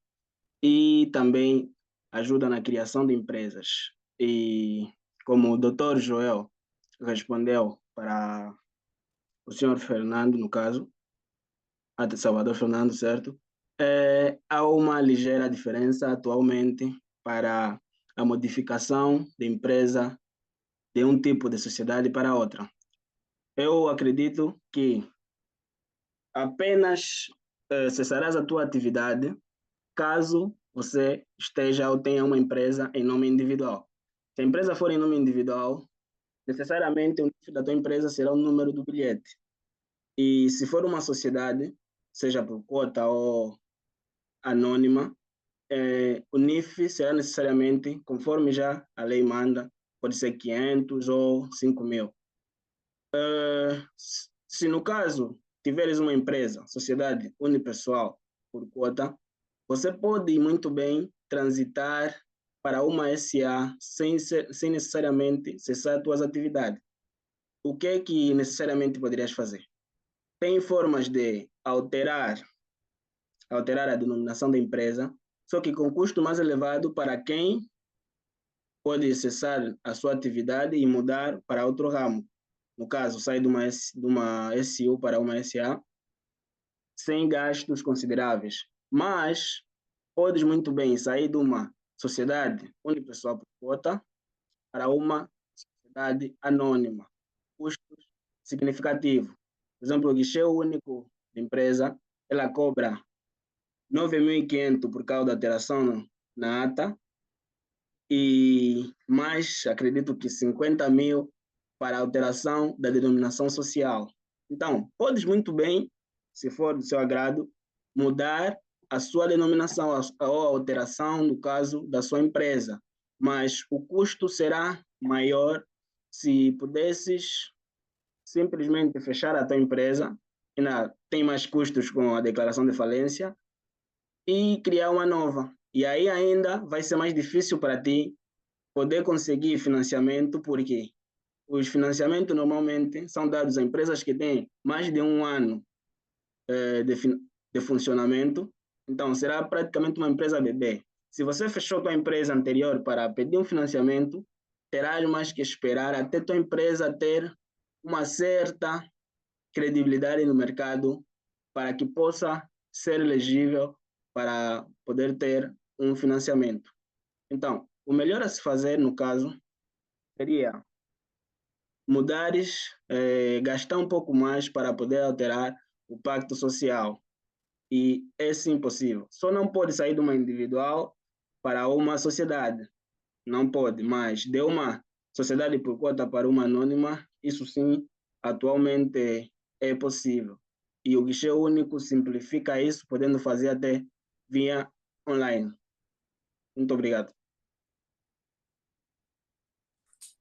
e também ajuda na criação de empresas. E como o Dr. Joel respondeu para o senhor Fernando, no caso, até Salvador Fernando, certo? Há uma ligeira diferença atualmente para a modificação de empresa de um tipo de sociedade para outra. Eu acredito que apenas cessarás a tua atividade caso você esteja ou tenha uma empresa em nome individual. Se a empresa for em nome individual, necessariamente o NIF da tua empresa será o número do bilhete. E se for uma sociedade, seja por cota ou anônima, o NIF será necessariamente, conforme já a lei manda, pode ser 500 ou 5.000. Se no caso tiveres uma empresa, sociedade unipessoal por cota, você pode muito bem transitar para uma SA sem necessariamente cessar as tuas atividades. O que é que necessariamente poderias fazer? Tem formas de alterar a denominação da empresa, só que com custo mais elevado para quem pode cessar a sua atividade e mudar para outro ramo. No caso, sai de uma SU para uma SA, sem gastos consideráveis. Mas podes muito bem sair de uma sociedade unipessoal por cota para uma sociedade anônima. Custos significativos. Por exemplo, o guichê único da empresa, ela cobra 9.500 por causa da alteração na ata e mais, acredito que 50.000 para a alteração da denominação social. Então, podes muito bem, se for do seu agrado, mudar a sua denominação ou a alteração, no caso da sua empresa, mas o custo será maior se pudesses simplesmente fechar a tua empresa, ainda tem mais custos com a declaração de falência, e criar uma nova. E aí ainda vai ser mais difícil para ti poder conseguir financiamento, porque os financiamentos normalmente são dados a empresas que têm mais de 1 ano de funcionamento, então será praticamente uma empresa bebê. Se você fechou tua empresa anterior para pedir um financiamento, terás mais que esperar até tua empresa ter uma certa credibilidade no mercado para que possa ser elegível para poder ter um financiamento. Então, o melhor a se fazer, no caso, seria mudares, gastar um pouco mais para poder alterar o pacto social. E é sim possível. Só não pode sair de uma individual para uma sociedade. Não pode, mas de uma sociedade por cota para uma anônima, isso sim, atualmente é possível. E o guichê único simplifica isso, podendo fazer até via online. Muito obrigado.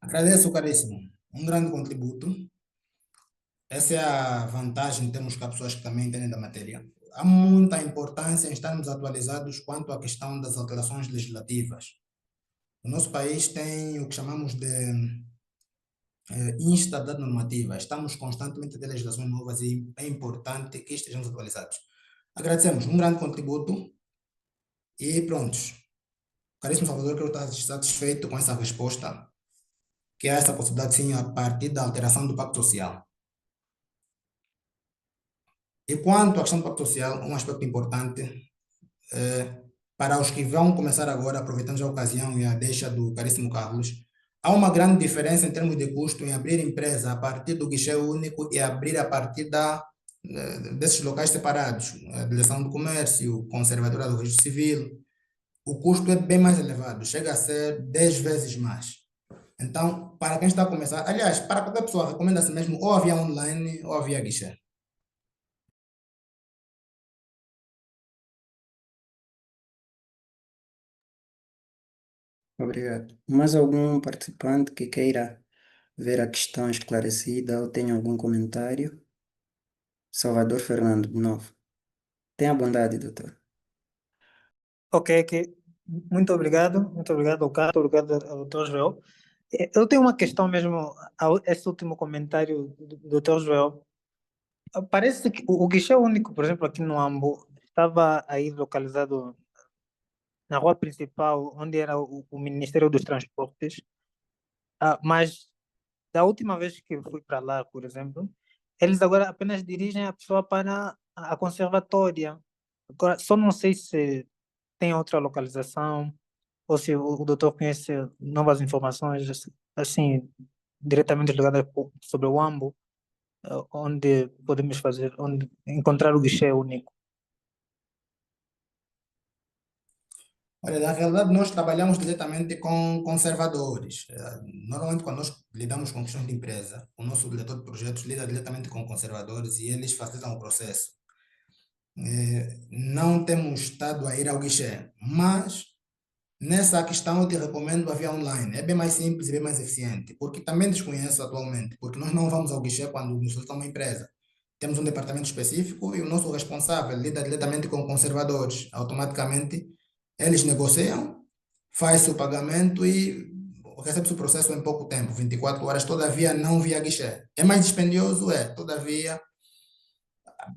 Agradeço, caríssimo. Um grande contributo. Essa é a vantagem, temos cá pessoas que também entendem da matéria. Há muita importância em estarmos atualizados quanto à questão das alterações legislativas. O nosso país tem o que chamamos de instabilidade normativa. Estamos constantemente a ter legislações novas e é importante que estejamos atualizados. Agradecemos, um grande contributo e prontos. Caríssimo Salvador, que eu estou satisfeito com essa resposta, que há essa possibilidade sim a partir da alteração do Pacto Social. E quanto à questão do Pacto Social, um aspecto importante para os que vão começar agora, aproveitando a ocasião e a deixa do caríssimo Carlos, há uma grande diferença em termos de custo em abrir empresa a partir do guichê único e abrir a partir desses locais separados, a Direção do Comércio, Conservadoria do Registro Civil. O custo é bem mais elevado, chega a ser 10 vezes mais. Então, para quem está a começar, aliás, para qualquer pessoa, recomenda-se mesmo ou via online ou via guichê. Obrigado. Mais algum participante que queira ver a questão esclarecida ou tenha algum comentário? Salvador Fernando, de novo. Tenha bondade, doutor. Ok, muito obrigado ao Cato, obrigado ao Dr. Joel. Eu tenho uma questão mesmo a esse último comentário do Dr. Joel. Parece que o guichê único, por exemplo, aqui no Ambo, estava aí localizado na rua principal, onde era o Ministério dos Transportes. Mas da última vez que eu fui para lá, por exemplo, eles agora apenas dirigem a pessoa para a conservatória. Agora, só não sei se tem outra localização ou se o doutor conhece novas informações, assim, diretamente ligadas sobre o AMBO, onde podemos fazer, onde encontrar o guichê único. Olha, na realidade, nós trabalhamos diretamente com conservadores. Normalmente, quando nós lidamos com questões de empresa, o nosso diretor de projetos lida diretamente com conservadores e eles facilitam o processo. Não temos estado a ir ao guichê, mas nessa questão eu te recomendo a via online. É bem mais simples e bem mais eficiente, porque também desconheço atualmente, porque nós não vamos ao guichê quando nos solicitamos uma empresa. Temos um departamento específico e o nosso responsável lida diretamente com conservadores. Automaticamente, eles negociam, faz-se o pagamento e recebe-se o processo em pouco tempo, 24 horas, todavia não via guichê. É mais dispendioso? Todavia,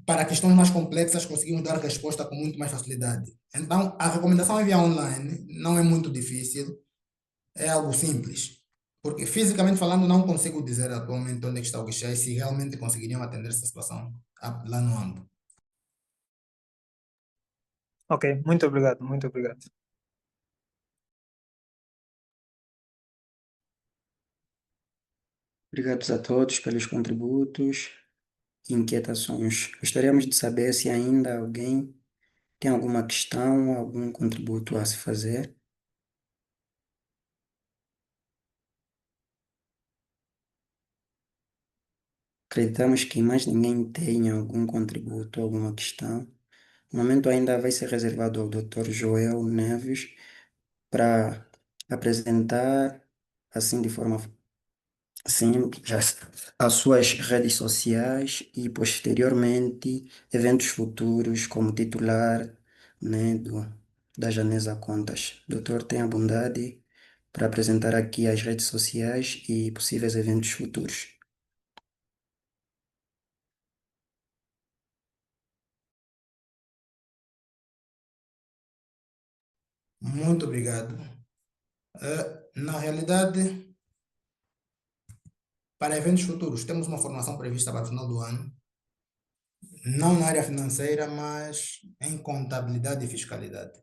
para questões mais complexas conseguimos dar resposta com muito mais facilidade. Então, a recomendação é via online, não é muito difícil, é algo simples. Porque fisicamente falando, não consigo dizer atualmente onde é que está o guichê e se realmente conseguiriam atender essa situação lá no AMBO. Ok, muito obrigado, muito obrigado. Obrigados a todos pelos contributos e inquietações. Gostaríamos de saber se ainda alguém tem alguma questão, algum contributo a se fazer. Acreditamos que mais ninguém tenha algum contributo, alguma questão. O momento ainda vai ser reservado ao Dr. Joel Neves para apresentar, assim de forma simples, as suas redes sociais e posteriormente eventos futuros como titular, né, da Janesa Contas. Doutor, tenha a bondade para apresentar aqui as redes sociais e possíveis eventos futuros. Muito obrigado. Na realidade, para eventos futuros, temos uma formação prevista para o final do ano, não na área financeira, mas em contabilidade e fiscalidade.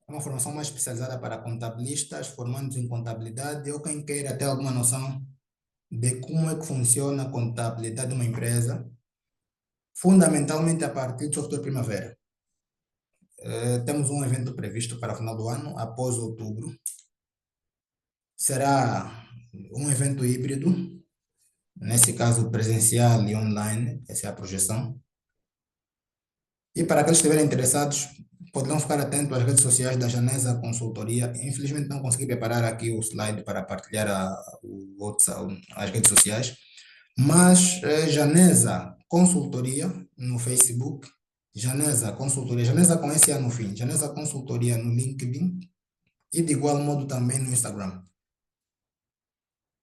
É uma formação mais especializada para contabilistas, formandos em contabilidade ou quem queira ter alguma noção de como é que funciona a contabilidade de uma empresa, fundamentalmente a partir do software Primavera. Temos um evento previsto para o final do ano, após outubro. Será um evento híbrido, nesse caso presencial e online, essa é a projeção. E para aqueles que estiverem interessados, poderão ficar atentos às redes sociais da Janesa Consultoria. Infelizmente não consegui preparar aqui o slide para partilhar o WhatsApp, as redes sociais, mas Janesa Consultoria no Facebook, Janesa Consultoria, Janesa com esse A no fim, Janesa Consultoria no LinkedIn e de igual modo também no Instagram.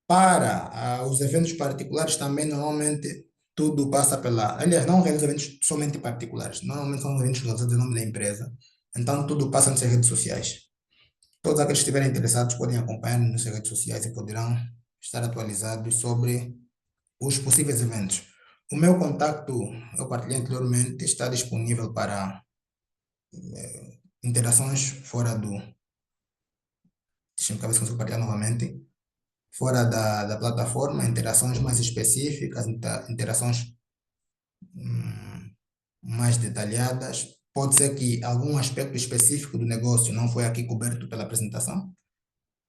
Para os eventos particulares também normalmente tudo passa pela... Aliás, não realizo eventos somente particulares, normalmente são eventos realizados em nome da empresa, então tudo passa nas redes sociais. Todos aqueles que estiverem interessados podem acompanhar nas redes sociais e poderão estar atualizados sobre os possíveis eventos. O meu contacto, eu partilhei anteriormente, está disponível para interações fora do... Deixa-me ver se consigo partilhar novamente. Fora da plataforma, interações mais específicas, interações mais detalhadas. Pode ser que algum aspecto específico do negócio não foi aqui coberto pela apresentação.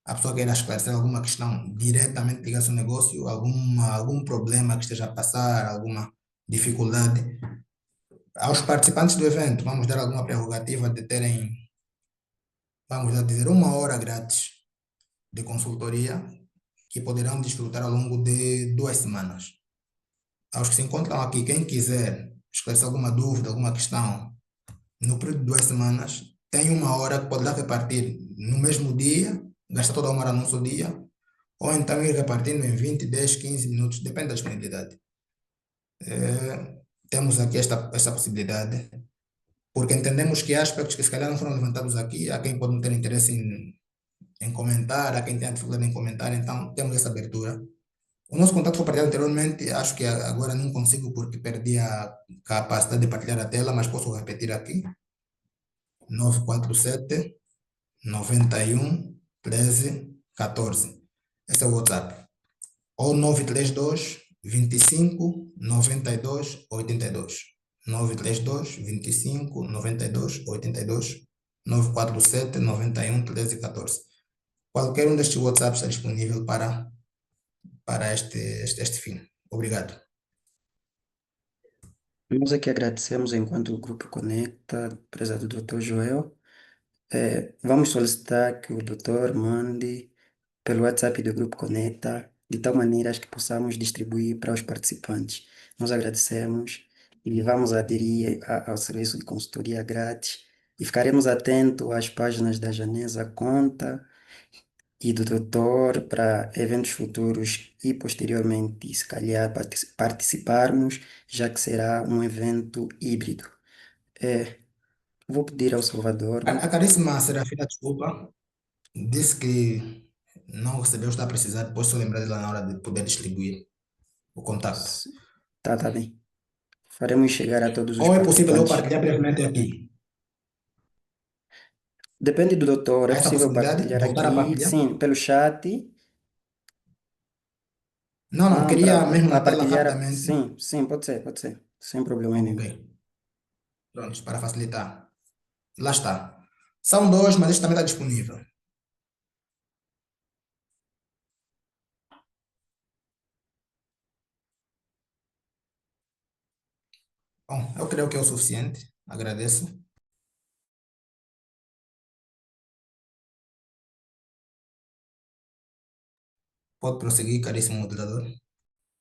A pessoa queira esclarecer alguma questão diretamente ligada ao negócio, algum problema que esteja a passar, alguma dificuldade. Aos participantes do evento, vamos dar alguma prerrogativa de terem, vamos dizer, 1 hora grátis de consultoria que poderão desfrutar ao longo de 2 semanas. Aos que se encontram aqui, quem quiser esclarecer alguma dúvida, alguma questão, no período de 2 semanas, tem 1 hora que poderá repartir no mesmo dia, gastar toda 1 hora num só dia, ou então ir repartindo em 20, 10, 15 minutos, depende da disponibilidade. Temos aqui esta possibilidade, porque entendemos que há aspectos que se calhar não foram levantados aqui, há quem pode não ter interesse em comentar, há quem tenha dificuldade em comentar, então temos essa abertura. O nosso contato foi partilhado anteriormente, acho que agora não consigo porque perdi a capacidade de partilhar a tela, mas posso repetir aqui. 947 91 13 14. Esse é o WhatsApp. Ou 932 25 92 82. 932 25 92 82. 947 91 13 14. Qualquer um destes WhatsApps está disponível para este fim. Obrigado. Nós aqui agradecemos enquanto o Grupo Conecta, empresa do Dr. Joel. Vamos solicitar que o doutor mande pelo WhatsApp do Grupo Conecta, de tal maneira que possamos distribuir para os participantes. Nós agradecemos e vamos aderir ao serviço de consultoria grátis e ficaremos atentos às páginas da Janesa Conta e do doutor para eventos futuros e posteriormente, se calhar, participarmos, já que será um evento híbrido. Vou pedir ao Salvador. A caríssima Serafina, desculpa, disse que não recebeu, está a precisar, depois só lembrar dela na hora de poder distribuir o contato. Tá bem. Faremos chegar a todos os Ou é possível eu participantes. partilhar brevemente aqui? Depende do doutor, Há é essa possível possibilidade? partilhar Voltar a aqui, partilhar? sim, pelo chat. Não, queria mesmo na para tela partilhar, rapidamente. sim, pode ser, sem problema nenhum. Ok. Pronto, para facilitar. Lá está. São 2, mas este também está disponível. Bom, eu creio que é o suficiente. Agradeço. Pode prosseguir, caríssimo moderador.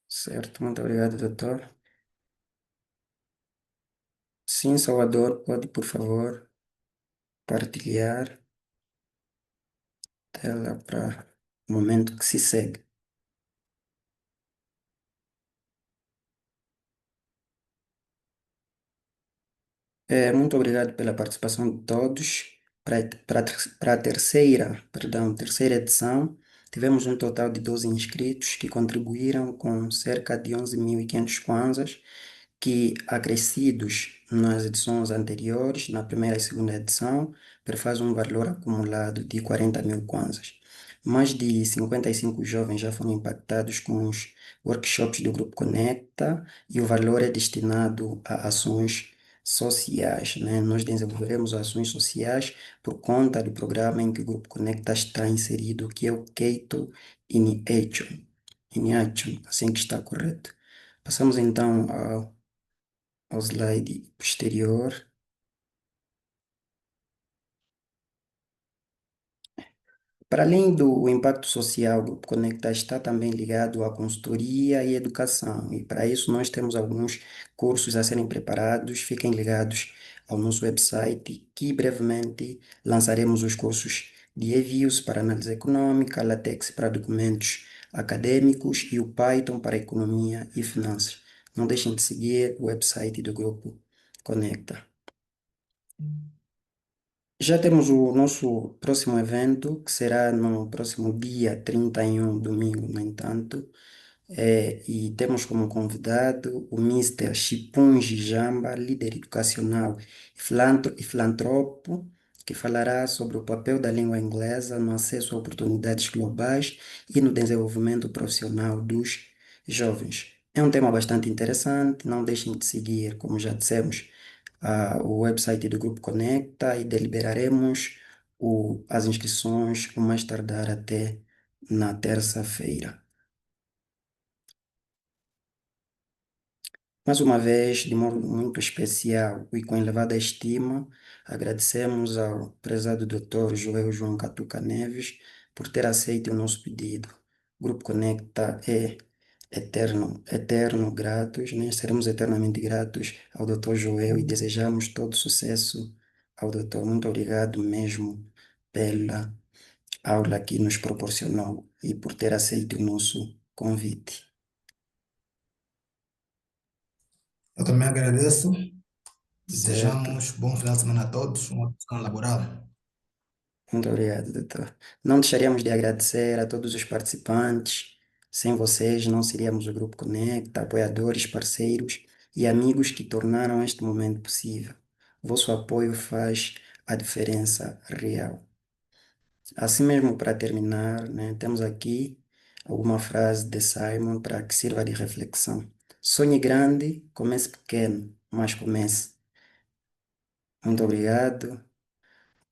Certo, muito obrigado, doutor. Sim, Salvador, pode, por favor, partilhar tela para o momento que se segue. Muito obrigado pela participação de todos. Para a terceira edição, tivemos um total de 12 inscritos que contribuíram com cerca de 11.500 kwanzas, que acrescidos nas edições anteriores, na primeira e segunda edição, prefaz um valor acumulado de 40 mil kwanzas. Mais de 55 jovens já foram impactados com os workshops do Grupo Conecta e o valor é destinado a ações sociais, né? Nós desenvolveremos ações sociais por conta do programa em que o Grupo Conecta está inserido, que é o Keito in Action. In Action, assim que está correto. Passamos então ao slide posterior. Para além do impacto social, o Grupo Conecta está também ligado à consultoria e educação, e para isso nós temos alguns cursos a serem preparados. Fiquem ligados ao nosso website, que brevemente lançaremos os cursos de EVIUS para análise econômica, LaTeX para documentos acadêmicos e o Python para economia e finanças. Não deixem de seguir o website do Grupo Conecta. Já temos o nosso próximo evento, que será no próximo dia 31, domingo, no entanto, e temos como convidado o Mr. Chipunji Jamba, líder educacional e filantropo, que falará sobre o papel da língua inglesa no acesso a oportunidades globais e no desenvolvimento profissional dos jovens. É um tema bastante interessante, não deixem de seguir, como já dissemos, o website do Grupo Conecta e deliberaremos as inscrições o mais tardar até na terça-feira. Mais uma vez, de modo muito especial e com elevada estima, agradecemos ao prezado Dr. Joel João Catuca Neves por ter aceito o nosso pedido. O Grupo Conecta é eterno gratos, né? Seremos eternamente gratos ao Dr. Joel e desejamos todo sucesso ao doutor. Muito obrigado mesmo pela aula que nos proporcionou e por ter aceito o nosso convite. Eu também agradeço. Certo. Desejamos bom final de semana a todos, uma boa semana laboral. Muito obrigado, doutor. Não deixaríamos de agradecer a todos os participantes. Sem vocês, não seríamos o Grupo Conecta, apoiadores, parceiros e amigos que tornaram este momento possível. Vosso apoio faz a diferença real. Assim mesmo, para terminar, né, temos aqui alguma frase de Simon para que sirva de reflexão. Sonhe grande, comece pequeno, mas comece. Muito obrigado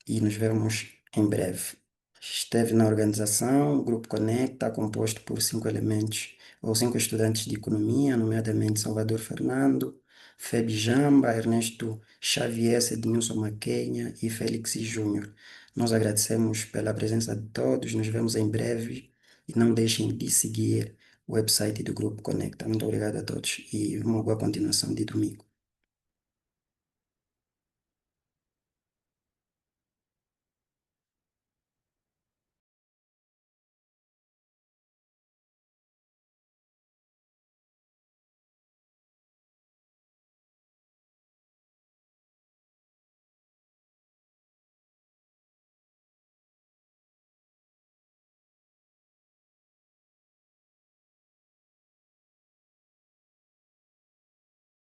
e nos vemos em breve. Esteve na organização, o Grupo Conecta, composto por 5 elementos ou 5 estudantes de economia, nomeadamente Salvador Fernando, Febi Jamba, Ernesto Xavier, Ednilson Maquenha e Félix Júnior. Nós agradecemos pela presença de todos, nos vemos em breve e não deixem de seguir o website do Grupo Conecta. Muito obrigado a todos e uma boa continuação de domingo.